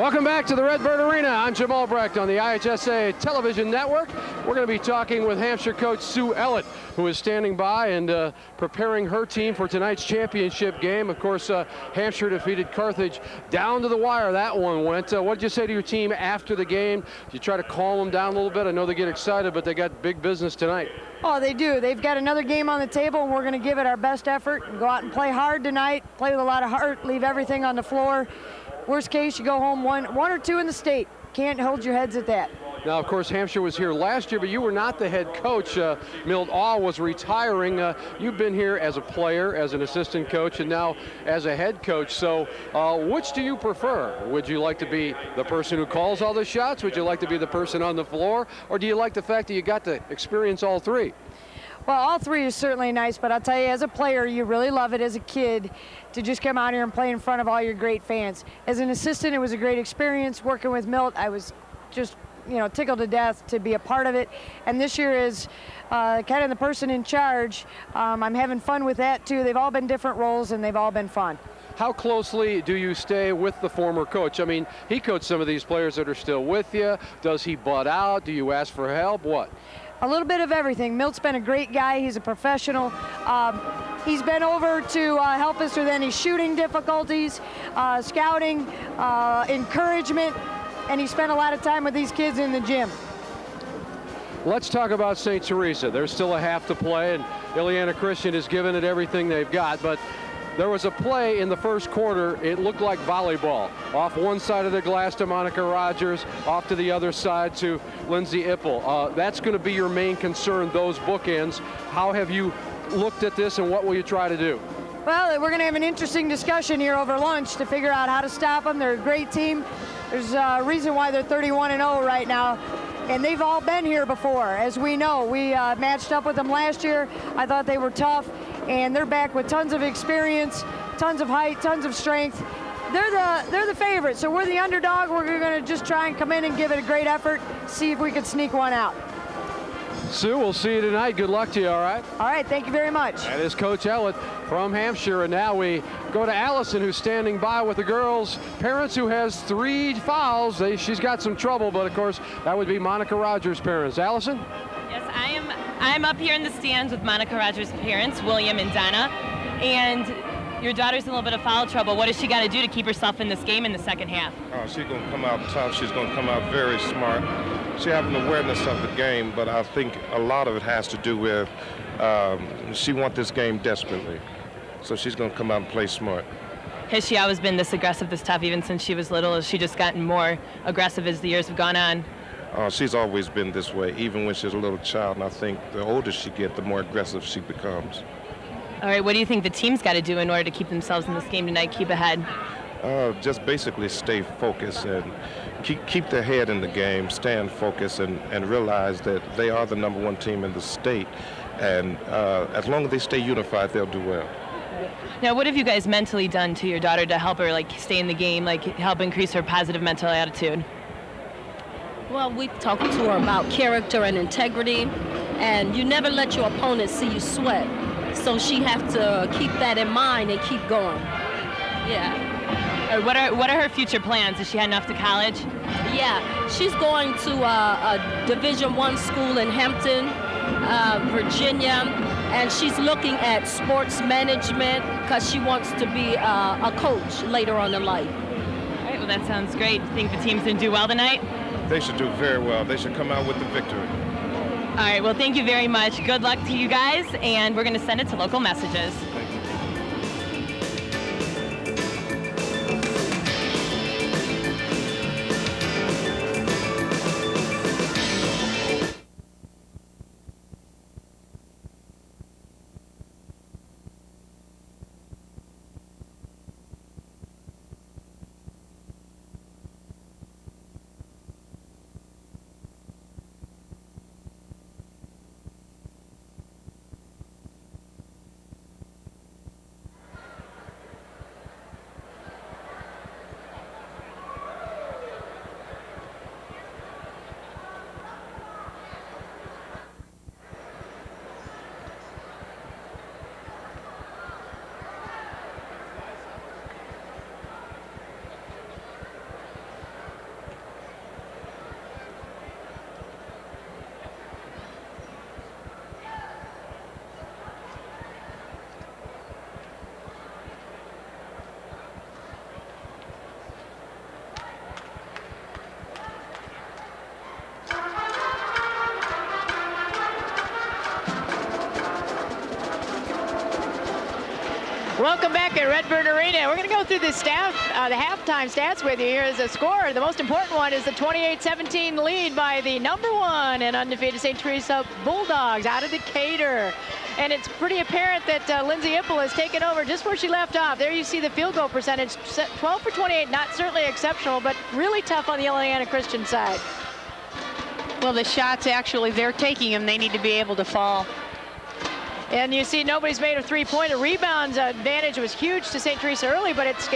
Welcome back to the Redbird Arena. I'm Jim Albrecht on the IHSA television network. We're going to be talking with Hampshire coach Sue Ellett, who is standing by and preparing her team for tonight's championship game. Of course, Hampshire defeated Carthage down to the wire. That one went. What did you say to your team after the game? Did you try to calm them down a little bit? I know they get excited, but they got big business tonight. Oh, they do. They've got another game on the table, and we're going to give it our best effort and go out and play hard tonight, play with a lot of heart, leave everything on the floor. Worst case, you go home one or two in the state. Can't hold your heads at that. Now, of course, Hampshire was here last year, but you were not the head coach. Milt Awe was retiring. You've been here as a player, as an assistant coach, and now as a head coach. So which do you prefer? Would you like to be the person who calls all the shots? Would you like to be the person on the floor? Or do you like the fact that you got to experience all three? Well, all three is certainly nice, but I'll tell you, as a player, you really love it as a kid to just come out here and play in front of all your great fans. As an assistant, it was a great experience working with Milt. I was just, tickled to death to be a part of it. And this year is kind of the person in charge. I'm having fun with that, too. They've all been different roles, and they've all been fun. How closely do you stay with the former coach? I mean, he coached some of these players that are still with you. Does he butt out? Do you ask for help? What? A little bit of everything. Milt's been a great guy. He's a professional. He's been over to help us with any shooting difficulties, scouting, encouragement, and he spent a lot of time with these kids in the gym. Let's talk about St. Teresa. There's still a half to play, and Illiana Christian has given it everything they've got, but there was a play in the first quarter. It looked like volleyball. Off one side of the glass to Monica Rogers, off to the other side to Lindsay Ippel. That's going to be your main concern, those bookends. How have you looked at this, and what will you try to do? Well, we're going to have an interesting discussion here over lunch to figure out how to stop them. They're a great team. There's a reason why they're 31-0 right now. And they've all been here before, as we know. We matched up with them last year. I thought they were tough, and they're back with tons of experience, tons of height, tons of strength. They're the favorite, so we're the underdog. We're going to just try and come in and give it a great effort, see if we can sneak one out. Sue, we'll see you tonight. Good luck to you, all right? All right, thank you very much. That is Coach Ellett from Hampshire, and now we go to Allison, who's standing by with the girls' parents, who has 3 fouls. She's got some trouble, but of course that would be Monica Rogers' parents. Allison? Yes, I'm up here in the stands with Monica Rogers' parents, William and Donna, and your daughter's in a little bit of foul trouble. What has she got to do to keep herself in this game in the second half? She's going to come out tough. She's going to come out very smart. She has an awareness of the game, but I think a lot of it has to do with she wants this game desperately. So she's going to come out and play smart. Has she always been this aggressive, this tough, even since she was little? Has she just gotten more aggressive as the years have gone on? She's always been this way, even when she's a little child. And I think the older she gets, the more aggressive she becomes. All right, what do you think the team's got to do in order to keep themselves in this game tonight, keep ahead? Just basically stay focused and keep their head in the game, stand focused, and realize that they are the #1 team in the state. And as long as they stay unified, they'll do well. Now, what have you guys mentally done to your daughter to help her stay in the game, help increase her positive mental attitude? Well, we've talked to her about character and integrity, and you never let your opponent see you sweat. So she has to keep that in mind and keep going. Yeah. What are her future plans? Is she heading off to college? Yeah, she's going to a Division I school in Hampton, Virginia, and she's looking at sports management because she wants to be a coach later on in life. All right, well, that sounds great. Think the team's going to do well tonight? They should do very well. They should come out with the victory. All right, well, thank you very much. Good luck to you guys, and we're going to send it to local messages. Welcome back at Redbird Arena. We're going to go through the halftime stats with you. Here is a score. The most important one is the 28-17 lead by the #1 and undefeated St. Teresa Bulldogs out of Decatur. And it's pretty apparent that Lindsay Ipple has taken over just where she left off. There you see the field goal percentage, 12 for 28, not certainly exceptional, but really tough on the Illiana Christian side. Well, the shots actually, they're taking them. They need to be able to fall. And you see nobody's made a three-pointer. Rebounds advantage was huge to St. Teresa early, but it's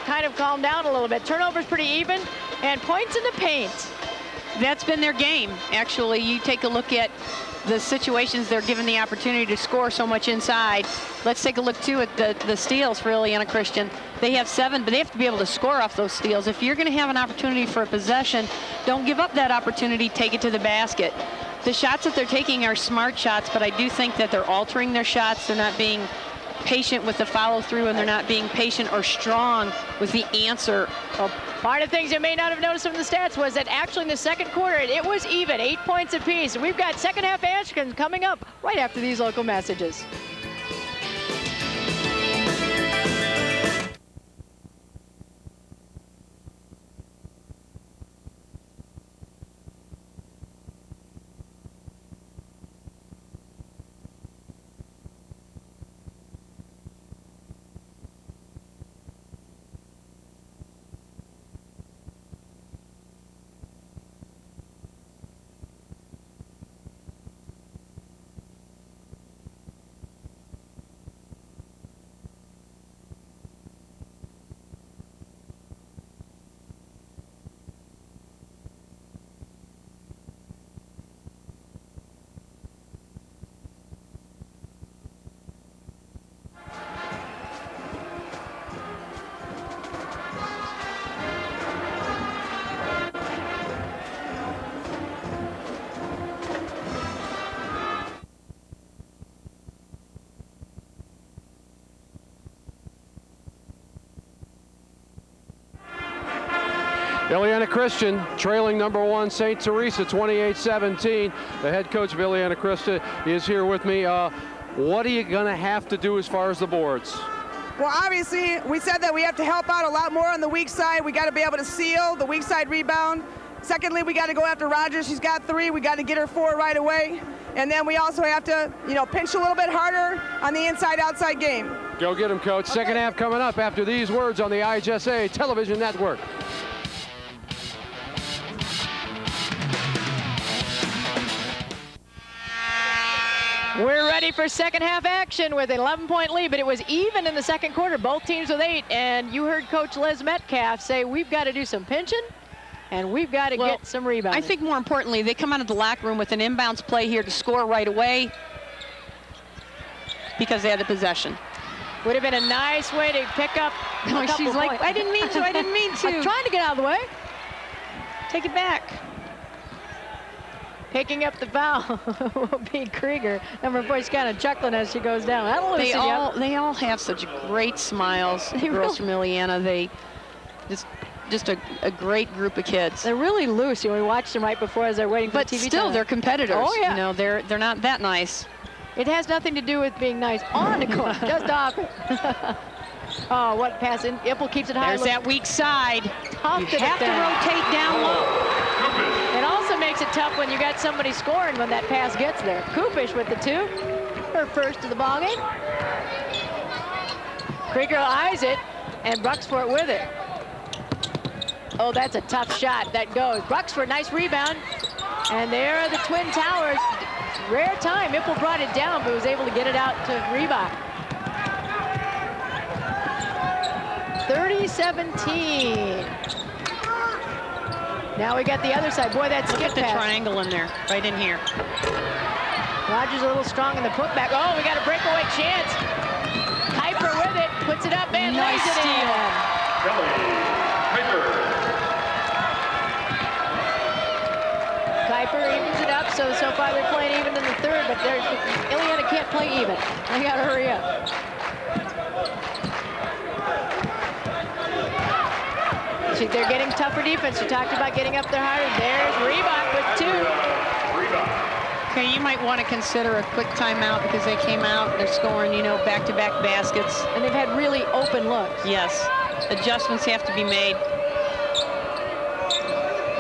kind of calmed down a little bit. Turnovers pretty even, and points in the paint. That's been their game. Actually, you take a look at the situations they're given the opportunity to score so much inside. Let's take a look, too, at the steals for Illiana Christian. They have 7, but they have to be able to score off those steals. If you're going to have an opportunity for a possession, don't give up that opportunity. Take it to the basket. The shots that they're taking are smart shots, but I do think that they're altering their shots. They're not being patient with the follow-through, and they're not being patient or strong with the answer. Well, part of things you may not have noticed from the stats was that actually in the second quarter, it was even, 8 points apiece. We've got second half action coming up right after these local messages. Illiana Christian trailing #1 St. Teresa 28-17. The head coach of Illiana Christian is here with me. What are you going to have to do as far as the boards? Well, obviously, we said that we have to help out a lot more on the weak side. We got to be able to seal the weak side rebound. Secondly, we got to go after Rogers. She's got 3. We got to get her 4 right away. And then we also have to, pinch a little bit harder on the inside-outside game. Go get them, Coach. Okay. Second half coming up after these words on the IHSA Television Network. We're ready for second half action with an 11-point lead, but it was even in the second quarter. Both teams with 8, and you heard Coach Les Metcalf say we've got to do some pinching, and we've got to get some rebounds. I think more importantly, they come out of the locker room with an inbounds play here to score right away because they had the possession. Would have been a nice way to pick up a couple She's like, points. I didn't mean to, I didn't mean to. I'm trying to get out of the way. Take it back. Picking up the foul will be Krieger. Number 4, she's kind of chuckling as she goes down. That'll loosen you up. They all have such great smiles. The girls from Illiana, they just a great group of kids. They're really loose. We watched them right before as they're waiting for the TV. But still, they're competitors. Oh yeah. They're not that nice. It has nothing to do with being nice on the court. Just off it. Oh, what pass in? Ipple keeps it high. There's that weak side. Tough you have to rotate down low. It also makes it tough when you got somebody scoring when that pass gets there. Kupish with the 2. Her first of the ballgame. Krieger eyes it, and Bruxford with it. Oh, that's a tough shot. That goes. Bruxford, nice rebound. And there are the Twin Towers. Rare time. Ipple brought it down, but was able to get it out to Reebok. 30-17. Now we got the other side. Boy, that's Get the triangle in there, right in here. Rogers a little strong in the putback. Oh, we got a breakaway chance. Kuiper with it, puts it up and lays it in. Kelly Kuiper. Kuiper evens it up, so far they're playing even in the third, but Illiana can't play even. They got to hurry up. They're getting tougher defense. You talked about getting up there harder. There's Reebok with 2. Okay, you might want to consider a quick timeout because they came out, they're scoring, you know, back-to-back baskets. And they've had really open looks. Yes, adjustments have to be made.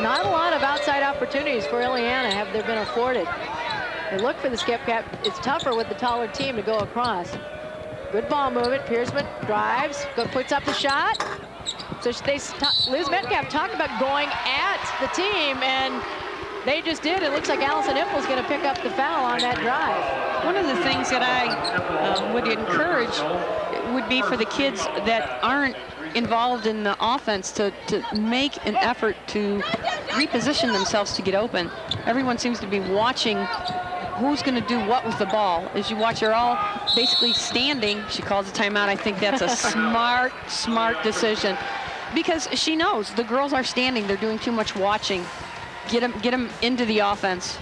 Not a lot of outside opportunities for Illiana have they been afforded. They look for the skip cap. It's tougher with the taller team to go across. Good ball movement. Piersman drives, puts up the shot. So Liz Metcalf talked about going at the team, and they just did. It looks like Allison Ippel's going to pick up the foul on that drive. One of the things that I would encourage would be for the kids that aren't involved in the offense to make an effort to reposition themselves to get open. Everyone seems to be watching who's going to do what with the ball. As you watch, they're all basically standing. She calls a timeout. I think that's a smart decision, because she knows the girls are standing. They're doing too much watching. Get them into the offense.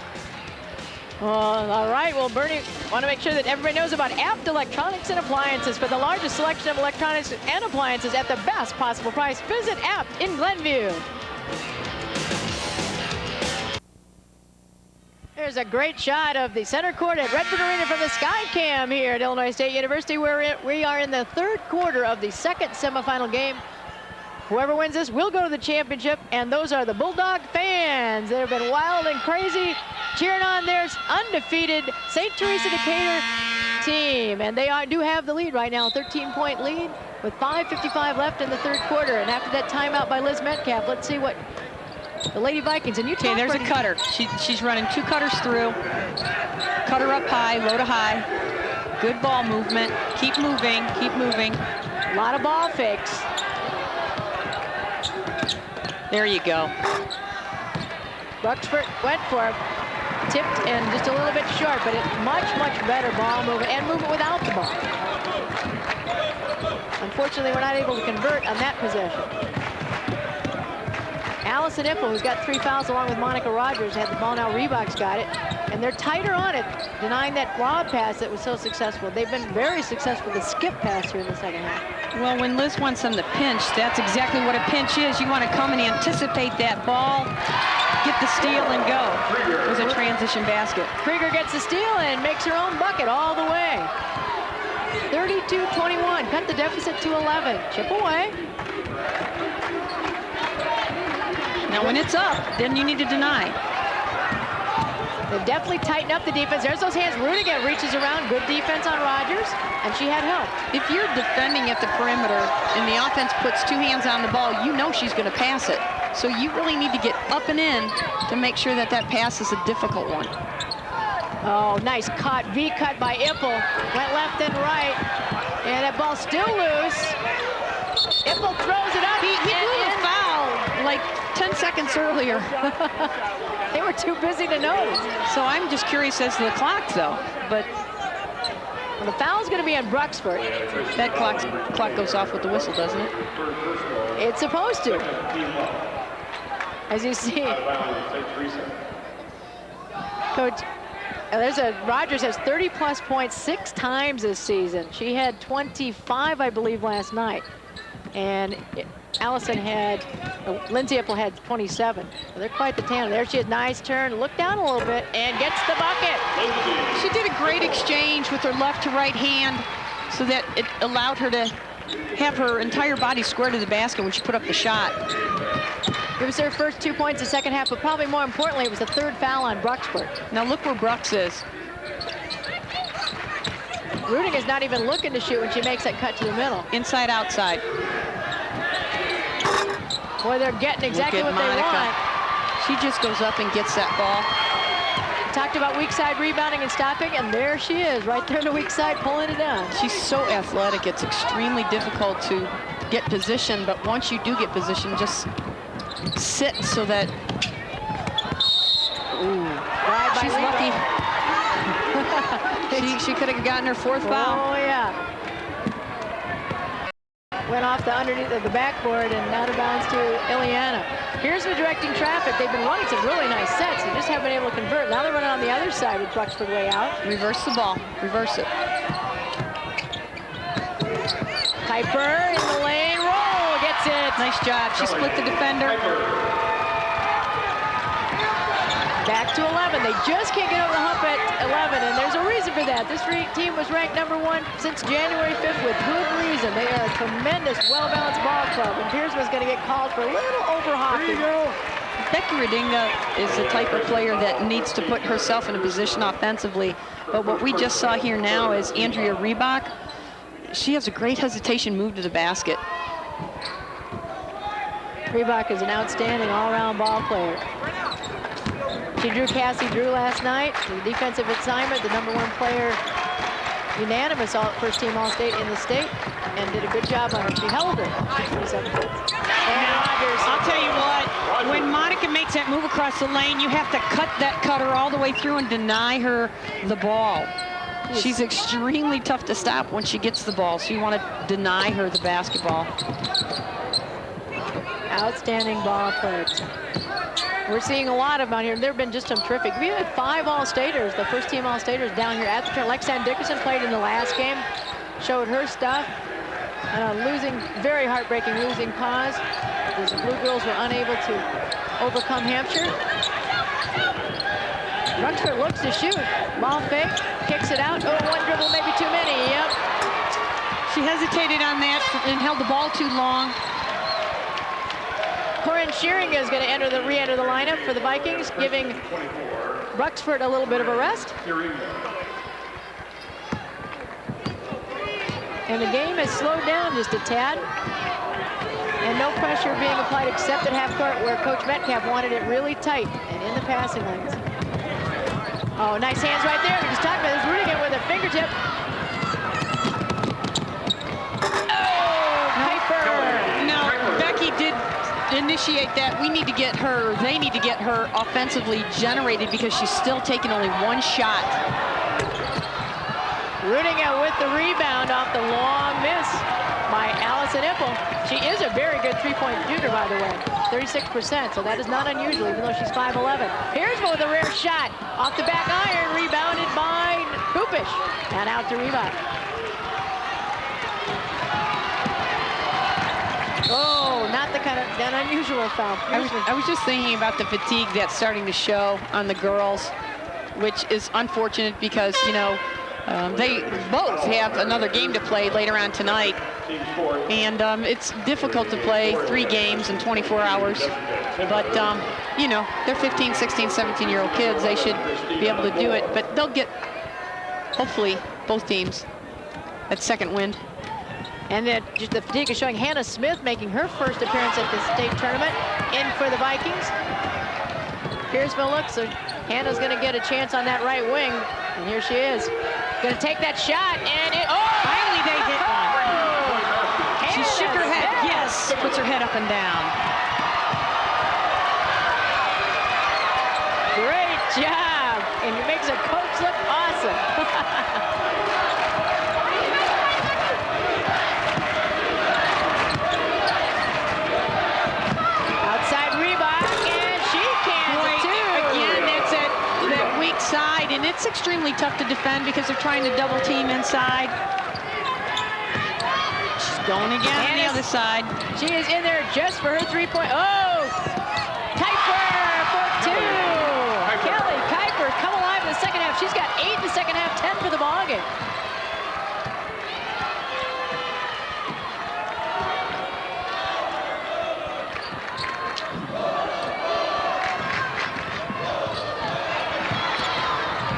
All right, well, Bernie, want to make sure that everybody knows about Apt Electronics and Appliances. For the largest selection of electronics and appliances at the best possible price, visit Apt in Glenview. There's a great shot of the center court at Redford Arena from the Skycam here at Illinois State University, where we are in the third quarter of the second semifinal game. Whoever wins this will go to the championship, and those are the Bulldog fans that have been wild and crazy cheering on their undefeated St. Teresa Decatur team. And they do have the lead right now, a 13-point lead with 5:55 left in the third quarter. And after that timeout by Liz Metcalf, let's see what the Lady Vikings, and you okay, there's a cutter. She's running 2 cutters through. Cutter up high, low to high. Good ball movement. Keep moving, keep moving. A lot of ball fakes. There you go. Bucksford went for it. Tipped and just a little bit short, but it's much better ball movement and movement without the ball. Unfortunately, we're not able to convert on that possession. Allison Ippel, who's got 3 fouls along with Monica Rogers, had the ball. Now Reebok's got it, and they're tighter on it, denying that lob pass that was so successful. They've been very successful with the skip pass here in the second half. Well, when Liz wants them to pinch, that's exactly what a pinch is. You want to come and anticipate that ball, get the steal and go. It was a transition basket. Krieger gets the steal and makes her own bucket all the way. 32-21, cut the deficit to 11. Chip away. Now when it's up, then you need to deny. They've definitely tightened up the defense. There's those hands. Rudiger reaches around. Good defense on Rogers, and she had help. If you're defending at the perimeter and the offense puts 2 hands on the ball, you know she's going to pass it. So you really need to get up and in to make sure that that pass is a difficult one. Oh, nice cut. V-cut by Ippel. Went left and right. And that ball's still loose. Ippel throws it up. He blew a foul like 10 seconds earlier. They were too busy to notice. So I'm just curious as to the clock, though. But well, the foul's going to be on Bruxford. That clock goes off with the whistle, doesn't it? It's supposed to. As you see. Coach, Rogers has 30-plus points 6 times this season. She had 25, I believe, last night. And Lindsay Ippel had 27. So they're quite the tandem. There she is, nice turn, look down a little bit, and gets the bucket. She did a great exchange with her left to right hand so that it allowed her to have her entire body square to the basket when she put up the shot. It was her first 2 points the second half, but probably more importantly, it was the 3rd foul on Bruxford. Now look where Brooks is. Ruding is not even looking to shoot when she makes that cut to the middle. Inside, outside. Boy, they're getting exactly what they want. She just goes up and gets that ball. Talked about weak side rebounding and stopping, and there she is, right there in the weak side, pulling it down. She's so athletic. It's extremely difficult to get position, but once you do get position, just sit so that. Ooh, she's lucky. she could have gotten her 4th foul. Oh yeah. Went off the underneath of the backboard and out of bounds to Illiana. Here's the directing traffic. They've been running some really nice sets. They just haven't been able to convert. Now they're running on the other side with Bruxford way out. Reverse the ball. Reverse it. Kuiper in the lane. Roll. Gets it. Nice job. She split the defender. Back to 11. They just can't get over the hump at 11, and there's a reason for that. This team was ranked #1 since January 5th with good reason. They are a tremendous, well-balanced ball club, and Pearsman's going to get called for a little over-hopping. Becky Redinga is the type of player that needs to put herself in a position offensively. But what we just saw here now is Andrea Reebok. She has a great hesitation move to the basket. Reebok is an outstanding all-around ball player. She drew Cassie Drew last night, the defensive assignment, the #1 player, unanimous first-team All-State in the state, and did a good job on her. She held her. And Rogers. I'll tell you what, when Monica makes that move across the lane, you have to cut that cutter all the way through and deny her the ball. She's extremely tough to stop when she gets the ball, so you want to deny her the basketball. Outstanding ball players. We're seeing a lot of them out here. There have been just some terrific. We had 5 All-Staters, the first-team All-Staters down here at the tournament. Lexanne Dickerson played in the last game, showed her stuff. Very heartbreaking losing cause. The Blue Girls were unable to overcome Hampshire. Ruxford looks to shoot. Ball fake, kicks it out. Oh, one dribble, maybe too many. Yep. She hesitated on that and held the ball too long. Corinne Shearinga is going to re-enter the lineup for the Vikings, giving Ruxford a little bit of a rest. And the game has slowed down just a tad. And no pressure being applied except at half court where Coach Metcalf wanted it really tight and in the passing lanes. Oh, nice hands right there. We just talked about this. Rudigan with a fingertip. Oh, Piper. No, Becky did initiate that. They need to get her offensively generated because she's still taking only 1 shot. Rudigan with the rebound off the long miss by Allison Ipple. She is a very good three-point shooter, by the way, 36%, so that is not unusual, even though she's 5'11". Here's one with a rare shot off the back iron, rebounded by Kupish, and out to Reebok. Oh, not that unusual foul. I was just thinking about the fatigue that's starting to show on the girls, which is unfortunate because, you know, they both have another game to play later on tonight. And it's difficult to play 3 games in 24 hours. But, you know, they're 15, 16, 17-year-old kids. They should be able to do it. But they'll get, hopefully, both teams that second wind. And then just the fatigue is showing Hannah Smith making her first appearance at the state tournament in for the Vikings. Pierceville looks, so Hannah's going to get a chance on that right wing. And here she is. Going to take that shot, and finally they hit one. She shook her head. Yes, puts her head up and down. Great job. And it makes a coach look awesome. Outside Reebok, and she cans it too. Again, that's that weak side, and it's extremely tough to defend because they're trying to double team inside. She's going again on the other side. She is in there just for her three-point. Oh! Kuiper for 2. Kelly Kuiper come alive in the second half. She's got 8 in the second half, 10 for the ballgame.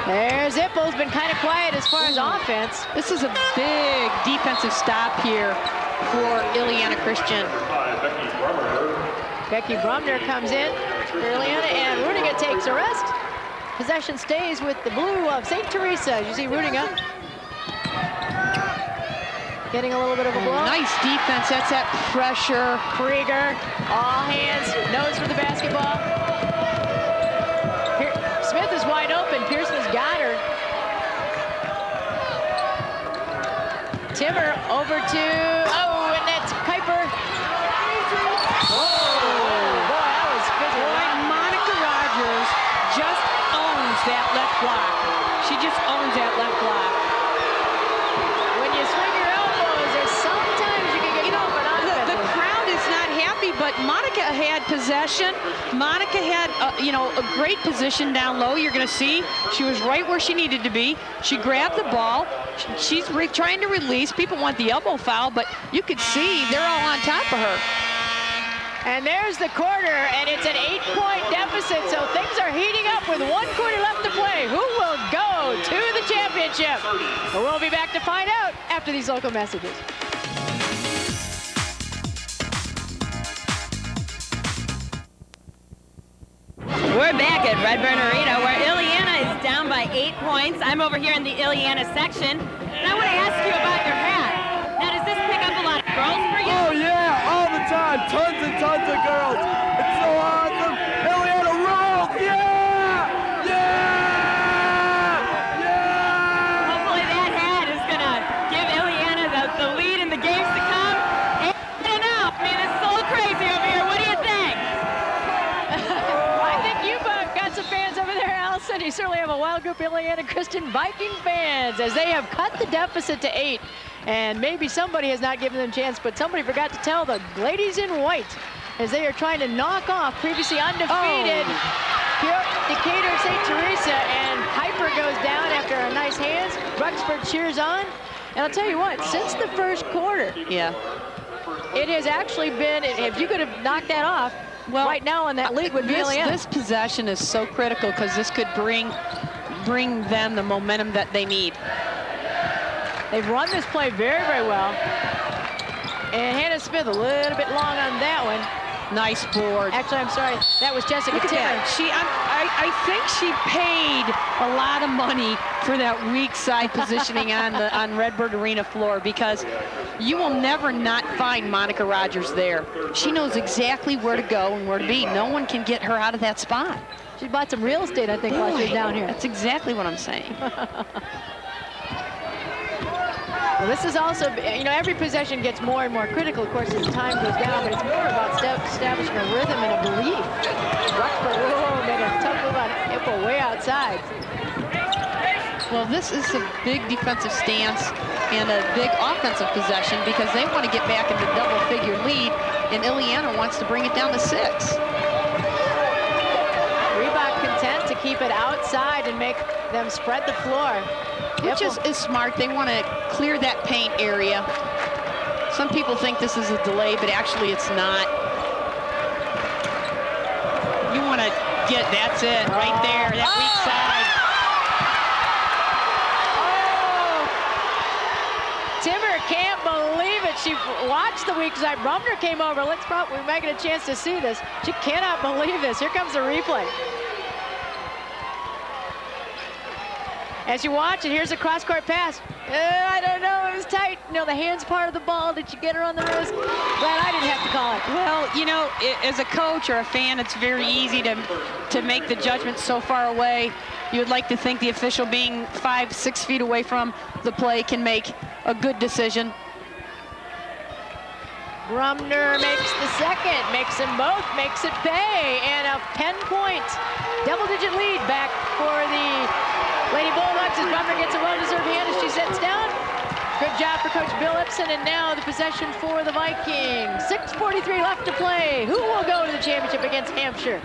There's Ipple's been kind of quiet as far as offense. This is a big defensive stop here for Illiana Christian. Becky Brumner comes in for Illiana, and Rudiga takes a rest. Possession stays with the blue of St. Teresa. As you see Rudiga getting a little bit of a blow. Nice defense. That's that pressure. Krieger, all hands, nose for the basketball. Smith is wide open. Pearson's got her. Timmer over to, and that's Kuiper. Oh, boy, that was physical. Boy, Monica Rogers just owns that left block. She just owns that left block. When you swing your elbows, there's sometimes you can get, the crowd is not happy, but Monica had possession. Monica had, you know, a great position down low. You're going to see she was right where she needed to be. She grabbed the ball. She's trying to release. People want the elbow foul, but you could see they're all on top of her. And there's the quarter, and it's an 8-point deficit, so things are heating up with 1 quarter left to play. Who will go to the championship? We'll be back to find out after these local messages. We're back at Redburn Arena, where Illiana is down by 8 points. I'm over here in the Illiana section, and I want to ask you about your hat. Now, does this pick up a lot of girls for you? Oh yeah, all the time, tons and tons of girls. It's so awesome. Illiana rolls, yeah, yeah, yeah. Hopefully that hat is going to give Illiana the lead in the games to come. And I don't know, I mean, it's so crazy over here. What do you think? I think you've got some fans over there, Allison. You certainly have a wild group of Illiana Christian Viking fans, as they have cut the deficit to 8. And maybe somebody has not given them a chance, but somebody forgot to tell the ladies in white, as they are trying to knock off previously undefeated Decatur St. Teresa, and Piper goes down after a nice hands. Bruxford cheers on. And I'll tell you what, since the first quarter, it has actually been, if you could have knocked that off, well, right now in that lead would be Illiana. This possession is so critical because this could bring them the momentum that they need. They've run this play very, very well. And Hannah Smith a little bit long on that one. Nice board. Actually, I'm sorry, that was Jessica Timmer. I think she paid a lot of money for that weak side positioning on Redbird Arena floor, because you will never not find Monica Rogers there. She knows exactly where to go and where to be. No one can get her out of that spot. She bought some real estate, I think, while she was down here. That's exactly what I'm saying. Well, this is also, you know, every possession gets more and more critical, of course, as time goes down, but it's more about establishing a rhythm and a belief. Bruxford, made a tough move on Ipple way outside. Well, this is a big defensive stance and a big offensive possession, because they want to get back in the double-figure lead, and Illiana wants to bring it down to 6. Reebok content to keep it outside and make them spread the floor. Which is smart. They want to clear that paint area. Some people think this is a delay, but actually it's not. You want to get, that's it, right there, that weak side. Timmer can't believe it. She watched the weak side. Brumner came over. We're making a chance to see this. She cannot believe this. Here comes the replay. As you watch it, here's a cross-court pass. I don't know, it was tight. No, the hands part of the ball. Did you get her on the wrist? Glad I didn't have to call it. Well, you know, as a coach or a fan, it's very easy to make the judgment so far away. You would like to think the official, being 5-6 feet away from the play, can make a good decision. Brumner makes the second, makes them both, makes it pay, and a 10-point double-digit lead back for the Lady Bulldogs as Brumner gets a well-deserved hand as she sits down. Good job for Coach Bill Ipson, and now the possession for the Vikings. 6:43 left to play. Who will go to the championship against Hampshire?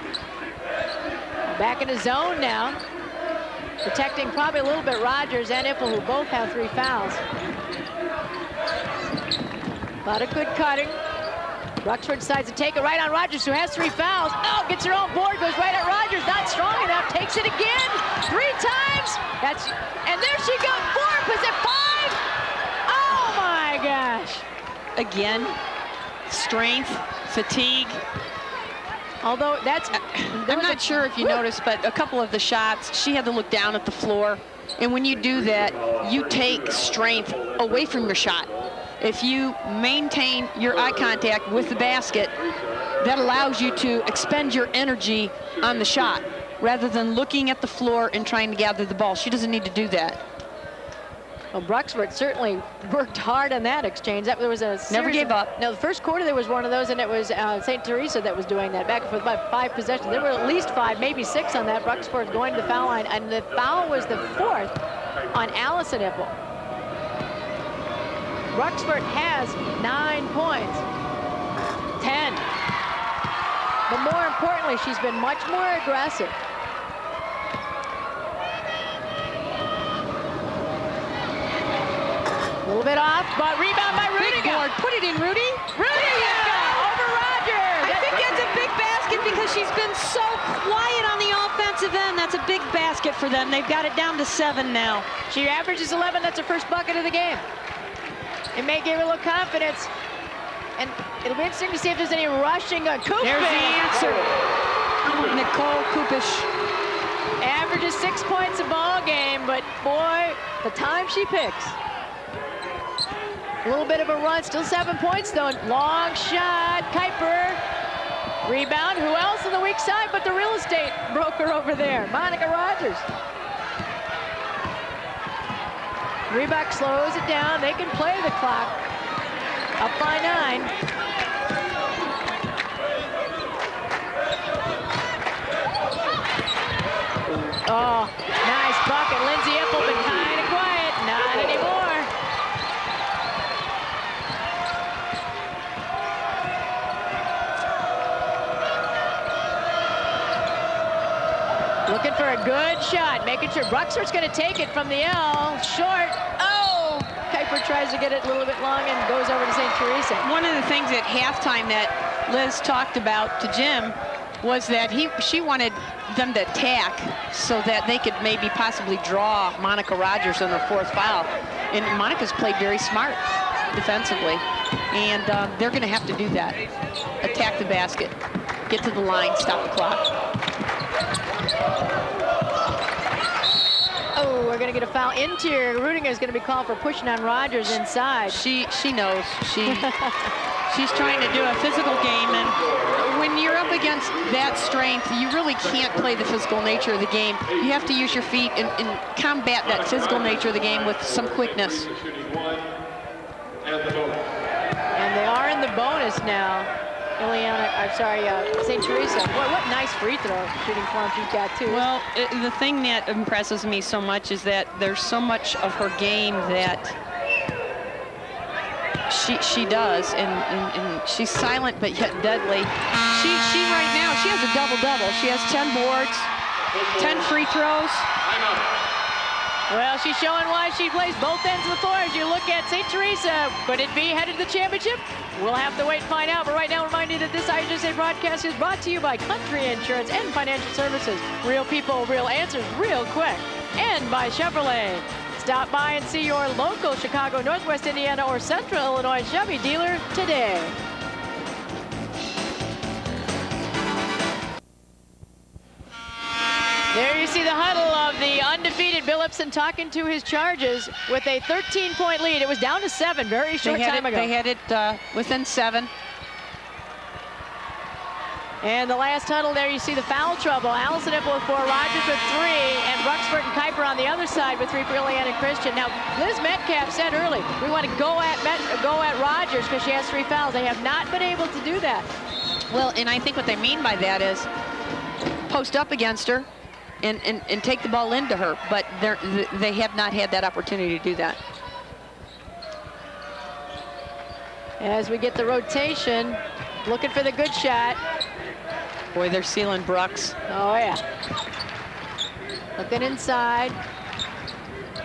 Back in the zone now. Protecting probably a little bit Rogers and Ipple, who both have 3 fouls. A lot of good cutting. Bruxford decides to take it right on Rogers, who has 3 fouls. Oh, gets her own board, goes right at Rogers. Not strong enough, takes it again. 3 times. And there she goes. 4, was it 5? Oh my gosh. Again, strength, fatigue. Although I'm not sure if you noticed, but a couple of the shots, she had to look down at the floor. And when you do that, you take strength away from your shot. If you maintain your eye contact with the basket, that allows you to expend your energy on the shot rather than looking at the floor and trying to gather the ball. She doesn't need to do that. Well, Bruxford certainly worked hard on that exchange. There was a never gave up. No, the first quarter there was one of those, and it was St. Teresa that was doing that back and forth, about 5 possessions. There were at least 5, maybe 6 on that. Bruxford going to the foul line, and the foul was the 4th on Allison Ipple. Bruxford has 9 points. 10. but more importantly, she's been much more aggressive. A little bit off, but rebound by Rudiger. Put it in, Rudy. Rudiger over Rogers. I think that's a big basket because she's been so quiet on the offensive end. That's a big basket for them. They've got it down to 7 now. She averages 11. That's her first bucket of the game. It may give her a little confidence. And it'll be interesting to see if there's any rushing. There's the answer. Nicole Kupish. Averages 6 points a ball game, but boy, the time she picks. A little bit of a run, still 7 points though. Long shot, Kuiper. Rebound, who else on the weak side but the real estate broker over there, Monica Rogers. Reebok slows it down, they can play the clock. Up by 9. Oh, nice bucket. Lindsay Ippel been kind of quiet, not anymore. Looking for a good shot, making sure Bruxer's going to take it from the L. Short. Oh! Kuiper tries to get it a little bit long and goes over to St. Teresa. One of the things at halftime that Liz talked about to Jim was that she wanted them to attack so that they could maybe possibly draw Monica Rogers on her 4th foul. And Monica's played very smart defensively. And they're going to have to do that. Attack the basket. Get to the line. Stop the clock. Oh, we're going to get a foul interior. Rudiger is going to be called for pushing on Rogers inside. She knows. She's trying to do a physical game, and when you're up against that strength, you really can't play the physical nature of the game. You have to use your feet and combat that physical nature of the game with some quickness. And they are in the bonus now. Illiana, I'm sorry, St. Teresa. Boy, what nice free throw shooting form she's got, too. Well, the thing that impresses me so much is that there's so much of her game that she does, and she's silent but yet deadly. She right now, she has a double-double. She has 10 boards, 10 free throws. Well, she's showing why she plays both ends of the floor. As you look at St. Teresa, could it be headed to the championship? We'll have to wait and find out. But right now, remind you that this IHSA broadcast is brought to you by Country Insurance and Financial Services. Real people, real answers, real quick. And by Chevrolet. Stop by and see your local Chicago, Northwest Indiana, or Central Illinois Chevy dealer today. There you see the huddle of the undefeated Billipson talking to his Charges with a 13-point lead. It was down to 7 very short time ago. They had it within 7. And the last huddle there, you see the foul trouble. Allison Ippel with 4, Rogers with 3, and Bruxford and Kuiper on the other side with 3 for Illiana Christian. Now, Liz Metcalf said early, we want to go at Rogers because she has 3 fouls. They have not been able to do that. Well, and I think what they mean by that is post up against her and take the ball into her, but they have not had that opportunity to do that. As we get the rotation, looking for the good shot. Boy, they're sealing Brooks. Oh, yeah. Looking inside.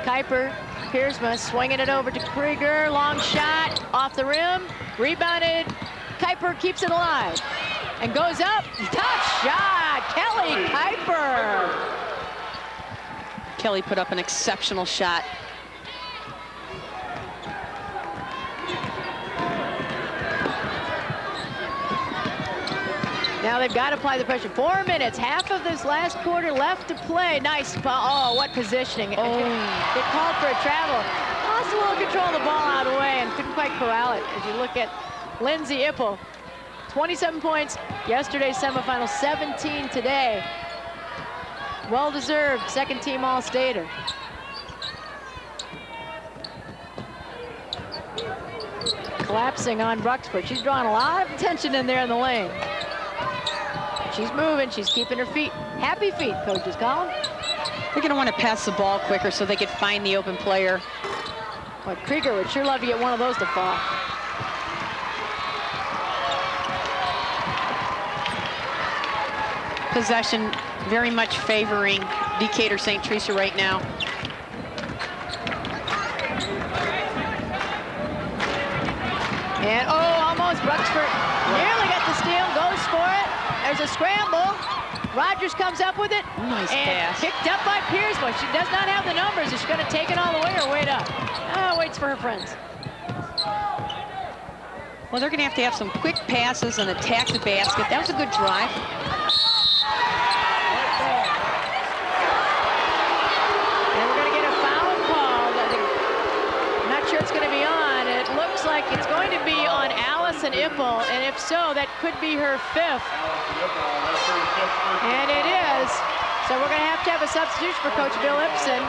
Kuiper, Piersma swinging it over to Krieger. Long shot, off the rim, rebounded. Kuiper keeps it alive and goes up. Tough shot, Kelly Kuiper. Kelly put up an exceptional shot. Now they've got to apply the pressure. 4 minutes, half of this last quarter left to play. Nice, oh, what positioning. Oh. Get called for a travel. Lost a little control of the ball out of the way and couldn't quite corral it. As you look at Lindsay Ippel, 27 points yesterday's semifinal, 17 today. Well-deserved second-team All-Stater. Collapsing on Bruxford. She's drawing a lot of attention in there in the lane. She's moving, she's keeping her feet. Happy feet, coaches call them. They're going to want to pass the ball quicker so they could find the open player. But Krieger would sure love to get one of those to fall. possession very much favoring Decatur St. Teresa right now. And almost Bruxford nearly got the steal, goes for it. There's a scramble. Rogers comes up with it. Nice and pass. Picked up by Pierce, but she does not have the numbers. Is she going to take it all the way or wait up? Waits for her friends. Well, they're going to have some quick passes and attack the basket. That was a good drive. And we're going to get a foul called. I'm not sure it's going to be on. It looks like it's going to be on Allison Ipple, and if so, that could be her 5th. And it is. So we're going to have a substitution for Coach Bill Ipson.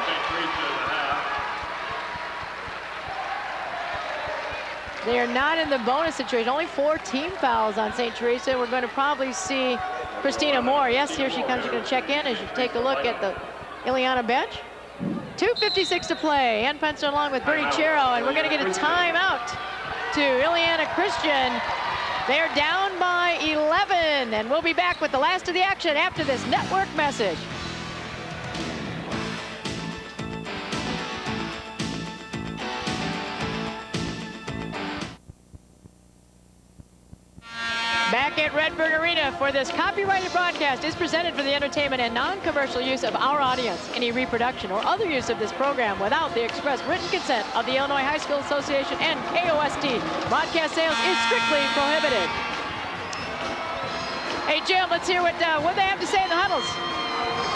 They are not in the bonus situation. Only 4 team fouls on St. Teresa. We're going to probably see Christina Moore. Yes, here she comes. She's going to check in as you take a look at the Illiana bench. 2:56 to play. Ann Pencer along with Bernie Chero, and we're going to get a timeout to Illiana Christian. They're down by 11, and we'll be back with the last of the action after this network message. Back at Redbird Arena for this copyrighted broadcast is presented for the entertainment and non-commercial use of our audience. Any reproduction or other use of this program without the express written consent of the Illinois High School Association and KOST. Broadcast sales is strictly prohibited. Hey, Jim, let's hear what they have to say in the huddles.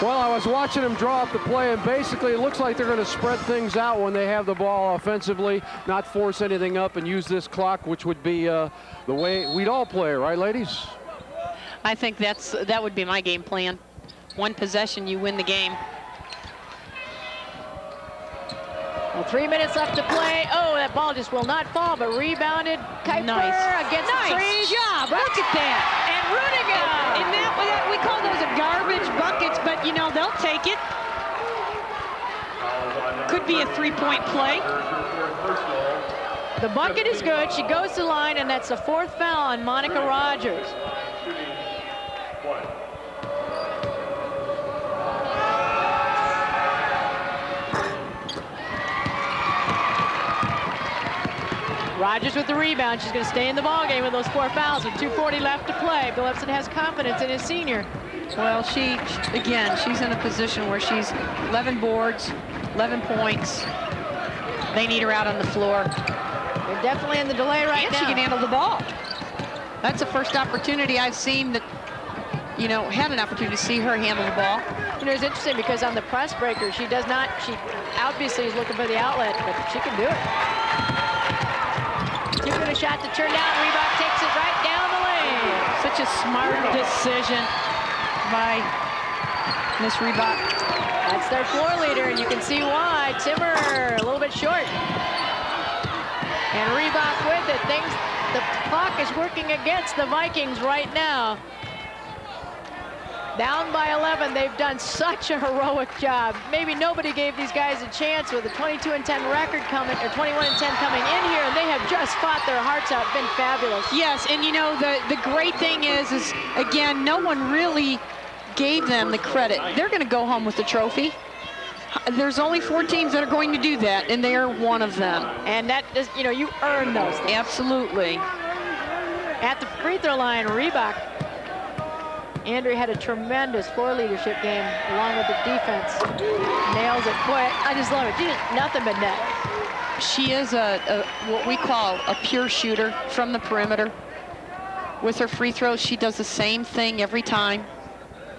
Well, I was watching them draw up the play, and basically it looks like they're going to spread things out when they have the ball offensively, not force anything up and use this clock, which would be the way we'd all play, right, ladies? I think that would be my game plan. One possession, you win the game. Well, 3 minutes left to play. Oh, that ball just will not fall, but rebounded. Kuiper against the tree. Job. Look at that. And Rudiger. And that we call those garbage buckets, but you know, they'll take it. Could be a 3-point play. The bucket is good. She goes to the line, and that's the 4th foul on Monica Rogers. Rogers with the rebound. She's going to stay in the ballgame with those 4 fouls with 2:40 left to play. Bill Epson has confidence in his senior. Well, she's in a position where she's 11 boards, 11 points. They need her out on the floor. They're definitely in the delay right now. She can handle the ball. That's the first opportunity I've seen that, you know, had an opportunity to see her handle the ball. You know, it's interesting because on the press breaker, she obviously is looking for the outlet, but she can do it. Too good a shot to turn down. Reebok takes it right down the lane. Such a smart decision by Miss Reebok. That's their floor leader, and you can see why. Timmer a little bit short. And Reebok with it. The clock is working against the Vikings right now. Down by 11, they've done such a heroic job. Maybe nobody gave these guys a chance with a 22-10 record coming, or 21-10 coming in here, and they have just fought their hearts out. Been fabulous. Yes, and you know, the great thing is again, no one really gave them the credit. They're going to go home with the trophy. There's only 4 teams that are going to do that, and they are one of them. And that is, you know, you earn those things. Absolutely. At the free throw line, Reebok. Andrea had a tremendous floor leadership game along with the defense. Nails it quick. I just love it. She did nothing but net. She is what we call a pure shooter from the perimeter. With her free throws, she does the same thing every time.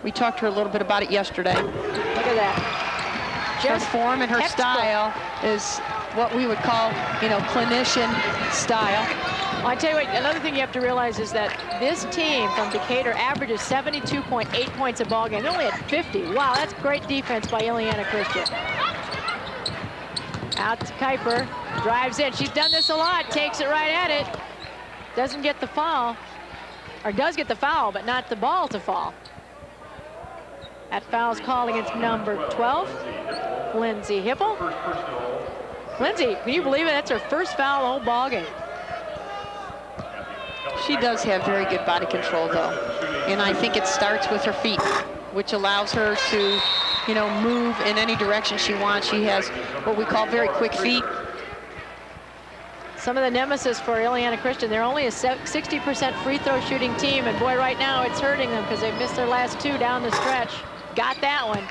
We talked to her a little bit about it yesterday. Look at that. Just her form and her style is what we would call, you know, clinician style. Well, I tell you what, another thing you have to realize is that this team from Decatur averages 72.8 points a ball game. They only had 50. Wow, that's great defense by Illiana Christian. Out to Kuiper, drives in. She's done this a lot, takes it right at it. Doesn't get the foul, or does get the foul, but not the ball to fall. That foul's called against number 12, Lindsay Hipple. Lindsay, can you believe it? That's her first foul the whole ball game. She does have very good body control, though. And I think it starts with her feet, which allows her to, you know, move in any direction she wants. She has what we call very quick feet. Some of the nemesis for Illiana Christian, they're only a 60% free throw shooting team, and boy, right now it's hurting them because they've missed their last 2 down the stretch. Got that one.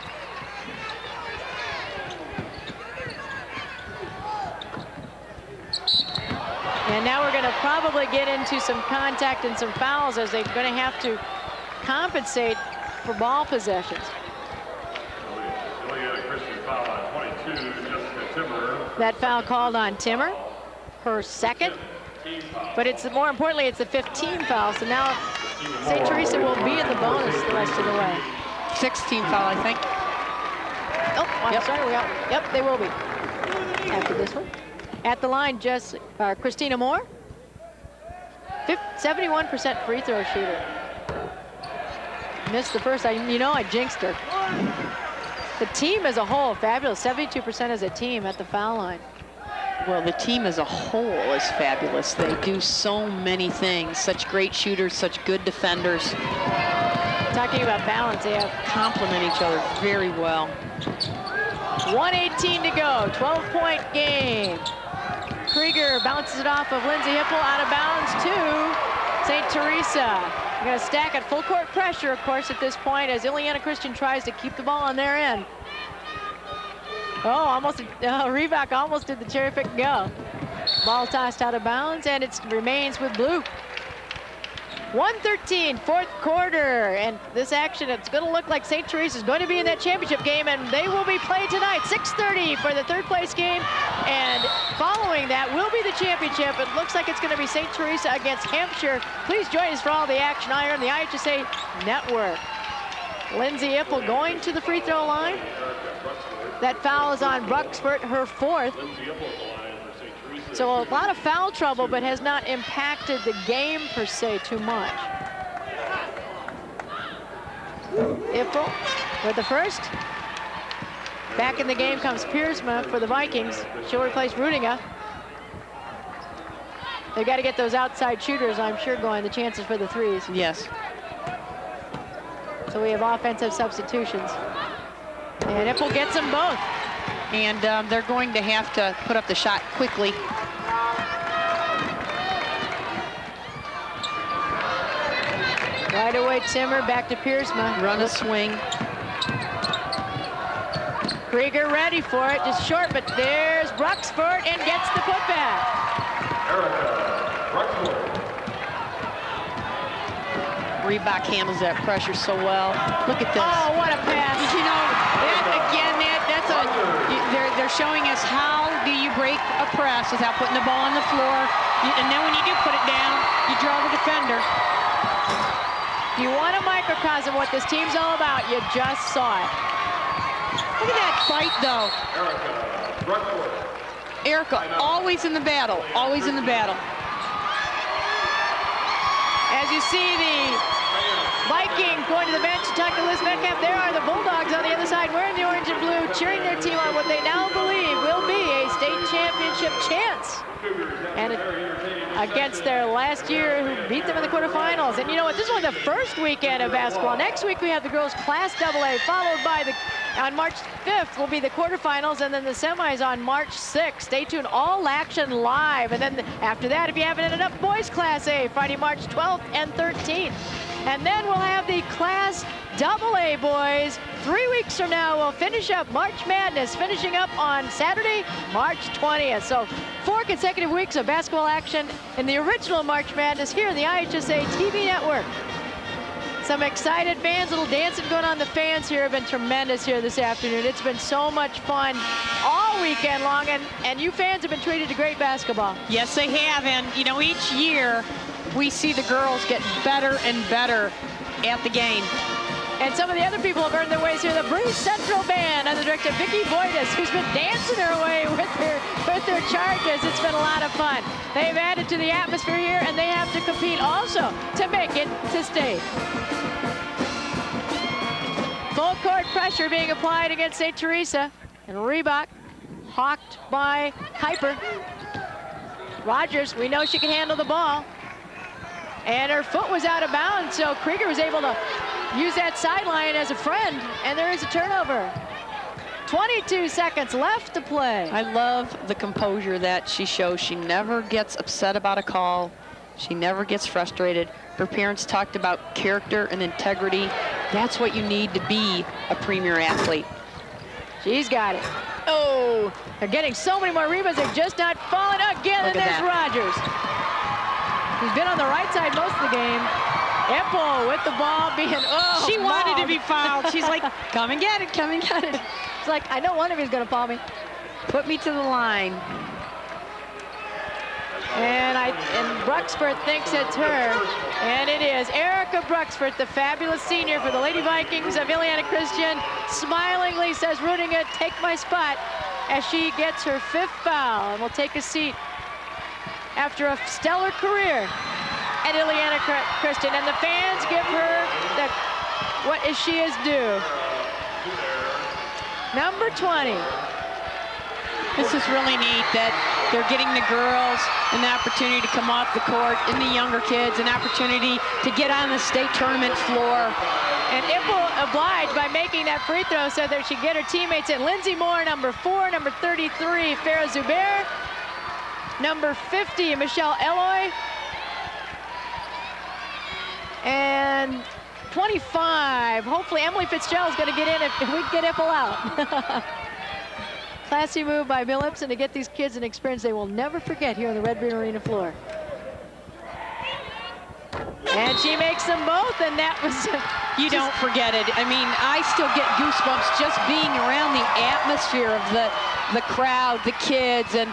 And now we're going to probably get into some contact and some fouls as they're going to have to compensate for ball possessions. Illiana Christian foul on 22, Jessica Timmer. That foul called on Timmer, her second, but it's more importantly, it's a 15 foul. So now St. Teresa will be in the bonus the rest of the way. 16 foul, I think. Oh, I'm sorry. Yep, they will be after this one. At the line, just Christina Moore, 71% free throw shooter. Missed the first. I jinxed her. The team as a whole, fabulous. 72% as a team at the foul line. Well, the team as a whole is fabulous. They do so many things. Such great shooters, such good defenders. Talking about balance, they have complement each other very well. 1:18 to go, 12-point game. Krieger bounces it off of Lindsay Hippel, out of bounds to St. Teresa. They're going to stack at full court pressure, of course, at this point, as Illiana Christian tries to keep the ball on their end. Oh, Reebok almost did the cherry pick and go. Ball tossed out of bounds, and it remains with blue. 1:13, fourth quarter, and this action, it's going to look like St. Teresa is going to be in that championship game, and they will be played tonight, 6:30 for the third place game, and following that will be the championship. It looks like it's going to be St. Teresa against Hampshire. Please join us for all the action here on the IHSA Network. Lindsay Ippel going to the free throw line. That foul is on Bruxford, her fourth. So a lot of foul trouble, but has not impacted the game per se too much. Ippel with the first. Back in the game comes Piersma for the Vikings. She'll replace Rudinger. They've got to get those outside shooters, I'm sure, going, the chances for the threes. Yes. So we have offensive substitutions. And Ippel gets them both. And they're going to have to put up the shot quickly. Right away, Timmer, back to Piersma. Run a swing. Krieger ready for it, just short, but there's Bruxford and gets the putback. Reebok handles that pressure so well. Look at this. Oh, what a pass. You know, they're showing us how do you break a press without putting the ball on the floor. And then when you do put it down, you draw the defender. If you want a microcosm of what this team's all about, you just saw it. Look at that fight, though. Erica, always in the battle, always in the battle. As you see the Vikings going to the bench to talk to Liz Metcalf, there are the Bulldogs on the other side wearing the orange and blue, cheering their team on what they now believe will be a state championship chance. And against their last year, who beat them in the quarterfinals. And you know what, this is only the first weekend of basketball. Next week we have the girls Class AA, followed by on March 5th will be the quarterfinals, and then the semis on March 6th. Stay tuned, all action live. And then after that, if you haven't ended up, boys Class A, Friday, March 12th and 13th. And then we'll have the Class AA boys. 3 weeks from now, we'll finish up March Madness, finishing up on Saturday, March 20th. So 4 consecutive weeks of basketball action in the original March Madness here in the IHSA TV network. Some excited fans, a little dancing going on. The fans here have been tremendous here this afternoon. It's been so much fun all weekend long, and you fans have been treated to great basketball. Yes, they have, and you know, each year we see the girls get better and better at the game. And some of the other people have earned their ways here. The Breeze Central Band under director Vicki Boydus, who's been dancing her way with their charges. It's been a lot of fun. They've added to the atmosphere here, and they have to compete also to make it to state. Full court pressure being applied against St. Teresa, and Reebok hawked by Kuiper. Rogers, we know she can handle the ball. And her foot was out of bounds, so Krieger was able to use that sideline as a friend, and there is a turnover. 22 seconds left to play. I love the composure that she shows. She never gets upset about a call. She never gets frustrated. Her parents talked about character and integrity. That's what you need to be a premier athlete. She's got it. Oh, they're getting so many more rebounds. They're just not falling again, and there's Rogers. He's been on the right side most of the game. Ipple with the ball being, she wanted to be fouled. She's like, come and get it, come and get it. It's like, I know one of you is going to foul me. Put me to the line. And Bruxford thinks it's her, and it is. Erica Bruxford, the fabulous senior for the Lady Vikings of Illiana Christian, smilingly says, rooting it, take my spot, as she gets her 5th foul and will take a seat after a stellar career at Illiana Christian. And the fans give her what she is due. Number 20. This is really neat that they're getting the girls an opportunity to come off the court, and the younger kids an opportunity to get on the state tournament floor. And Ipple obliged by making that free throw so that she get her teammates in. Lindsay Moore, number 4, number 33, Farah Zubair, number 50, Michelle Eloy, and 25, hopefully Emily Fitzgerald's going to get in if we can get Ipple out. Classy move by Bill Ibsen to get these kids an experience they will never forget here on the Red Green Arena floor. And she makes them both, and that was... You don't forget it. I mean, I still get goosebumps just being around the atmosphere of the crowd, the kids, and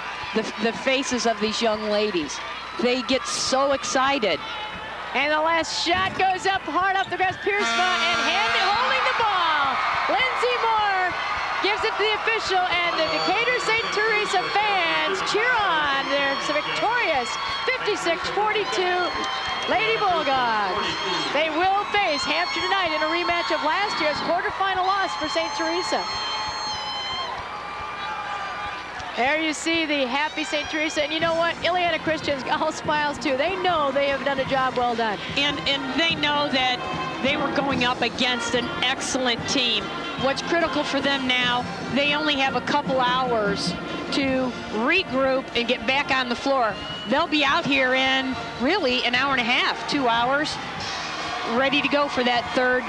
the faces of these young ladies. They get so excited. And the last shot goes up hard off the grass. Piersma and holding the ball. Lindsay Moore gives it to the official, and the Decatur St. Teresa fans cheer on. They're victorious, 56-42. Lady Bulldogs. They will face Hampshire tonight in a rematch of last year's quarterfinal loss for St. Teresa. There you see the happy St. Teresa, and you know what? Illiana Christian's all smiles too. They know they have done a job well done. And they know that they were going up against an excellent team. What's critical for them now, they only have a couple hours to regroup and get back on the floor. They'll be out here in really an hour and a half, 2 hours, ready to go for that 3rd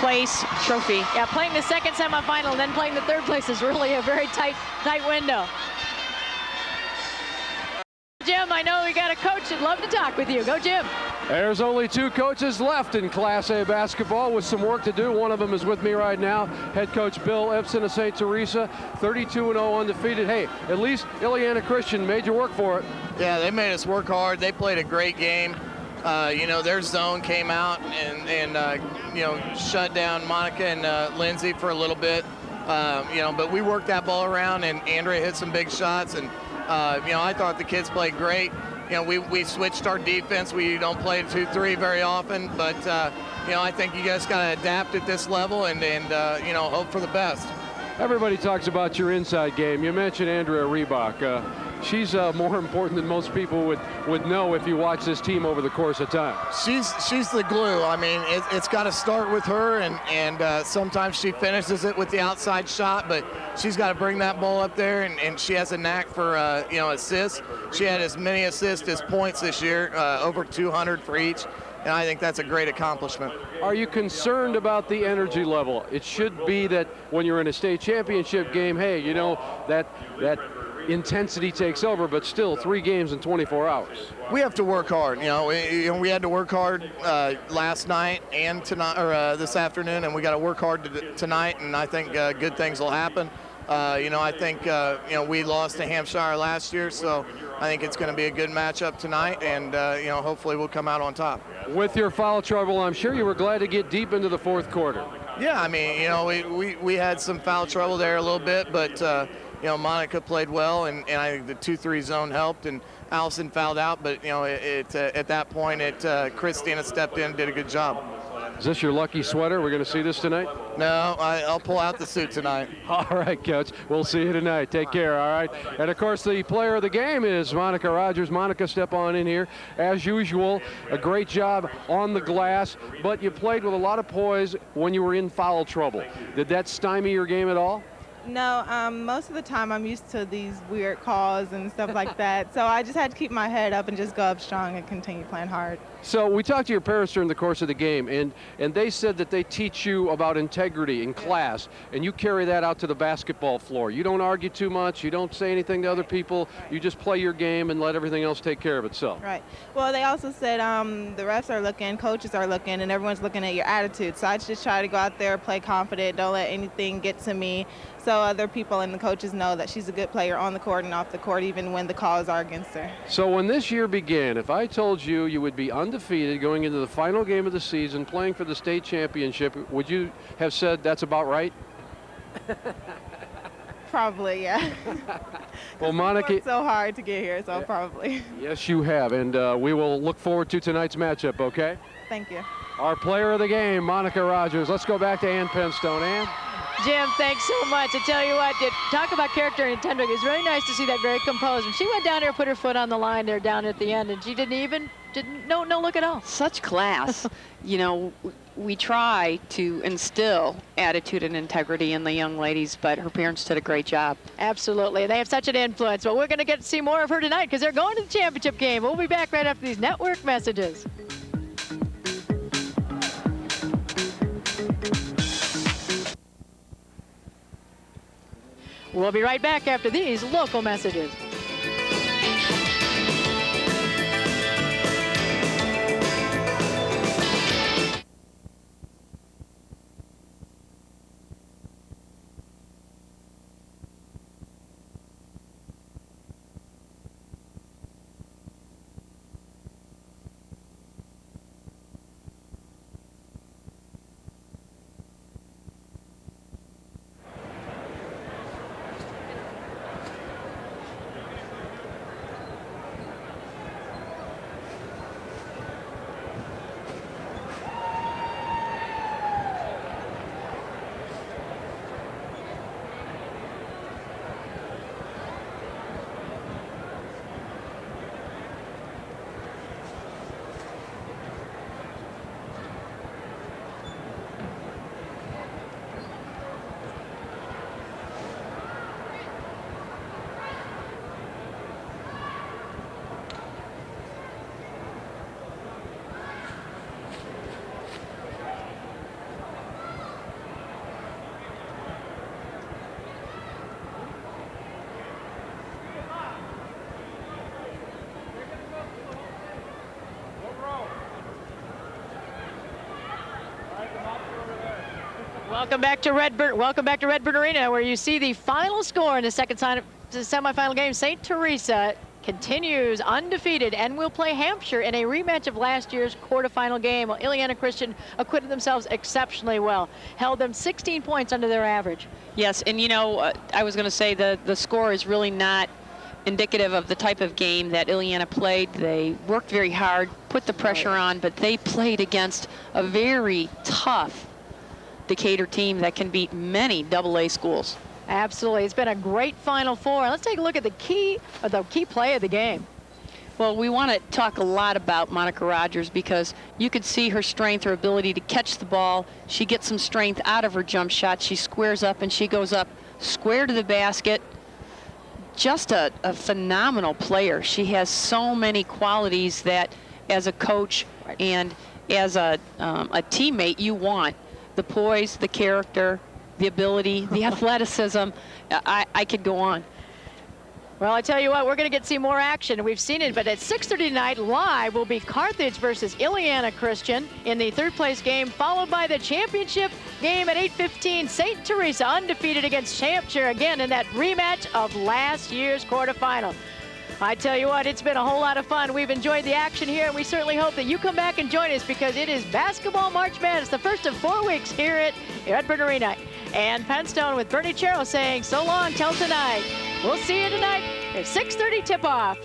place trophy. Yeah, playing the second semifinal and then playing the 3rd place is really a very tight window. Jim, I know we got a coach that'd love to talk with you. Go, Jim. There's only 2 coaches left in Class A basketball with some work to do. One of them is with me right now, head coach Bill Ibsen of St. Teresa, 32-0 undefeated. Hey, at least Illiana Christian made you work for it. Yeah, they made us work hard. They played a great game. You know, their zone came out and you know, shut down Monica and Lindsay for a little bit. You know, but we worked that ball around, and Andrea hit some big shots, and you know, I thought the kids played great. You know, we switched our defense. We don't play 2-3 very often, but you know, I think you guys got to adapt at this level and you know, hope for the best. Everybody talks about your inside game. You mentioned Andrea Reebok. She's more important than most people would know if you watch this team over the course of time. She's the glue. I mean, it's got to start with her, and sometimes she finishes it with the outside shot, but she's got to bring that ball up there, and she has a knack for you know, assists. She had as many assists as points this year, over 200 for each, and I think that's a great accomplishment. Are you concerned about the energy level? It should be that when you're in a state championship game, hey, you know, that intensity takes over, but still 3 games in 24 hours. We have to work hard. You know, we had to work hard last night and tonight, or this afternoon, and we got to work hard tonight. And I think good things will happen. You know, I think you know, we lost to Hampshire last year, so I think it's going to be a good matchup tonight, and you know, hopefully we'll come out on top. With your foul trouble, I'm sure you were glad to get deep into the 4th quarter. Yeah, I mean, you know, we had some foul trouble there a little bit, but you know, Monica played well, and I think the 2-3 zone helped, and Allison fouled out, but you know, at that point, Christina stepped in and did a good job. Is this your lucky sweater? We're going to see this tonight? No, I'll pull out the suit tonight. All right, Coach. We'll see you tonight. Take care, all right? And, of course, the player of the game is Monica Rogers. Monica, step on in here. As usual, a great job on the glass, but you played with a lot of poise when you were in foul trouble. Did that stymie your game at all? No, most of the time I'm used to these weird calls and stuff like that. So I just had to keep my head up and just go up strong and continue playing hard. So we talked to your parents during the course of the game, and they said that they teach you about integrity in class, and you carry that out to the basketball floor. You don't argue too much. You don't say anything to other people. You just play your game and let everything else take care of itself. Right. Well, they also said the refs are looking, coaches are looking, and everyone's looking at your attitude. So I just try to go out there, play confident, don't let anything get to me, so other people and the coaches know that she's a good player on the court and off the court, even when the calls are against her. So when this year began, if I told you you would be undefeated going into the final game of the season, playing for the state championship, would you have said that's about right? Probably, yeah. Well, Monica, worked so hard to get here, so probably. Yes, you have, and we will look forward to tonight's matchup, okay? Thank you. Our player of the game, Monica Rogers. Let's go back to Ann Penstone. Ann? Jim, thanks so much. I tell you what, talk about character and integrity. It was really nice to see that very composed. When she went down there, put her foot on the line there down at the end, and she didn't no look at all. Such class. You know, we try to instill attitude and integrity in the young ladies, but her parents did a great job. Absolutely. They have such an influence. But we're going to get to see more of her tonight because they're going to the championship game. We'll be back right after these network messages. We'll be right back after these local messages. Welcome back to Redbird Arena, where you see the final score in the second semifinal game. St. Teresa continues undefeated and will play Hampshire in a rematch of last year's quarterfinal game. Well, Illiana Christian acquitted themselves exceptionally well, held them 16 points under their average. Yes, and you know, I was going to say the score is really not indicative of the type of game that Illiana played. They worked very hard, put the pressure on, but they played against a very tough Decatur team that can beat many AA schools. Absolutely. It's been a great Final Four. Let's take a look at the key play of the game. Well, we want to talk a lot about Monica Rogers because you could see her strength, her ability to catch the ball. She gets some strength out of her jump shot. She squares up and she goes up square to the basket. Just a phenomenal player. She has so many qualities that as a coach and as a teammate you want. The poise, the character, the ability, the athleticism. I could go on. Well, I tell you what, we're going to get to see more action. We've seen it, but at 6:30 tonight, live will be Carthage versus Illiana Christian in the third place game, followed by the championship game at 8:15. St. Teresa undefeated against Hampshire again in that rematch of last year's quarterfinal. I tell you what, it's been a whole lot of fun. We've enjoyed the action here, and we certainly hope that you come back and join us because it is Basketball March Madness, the first of 4 weeks here at Redbird Arena. And Penstone with Bernie Chero saying so long till tonight. We'll see you tonight at 6:30 tip-off.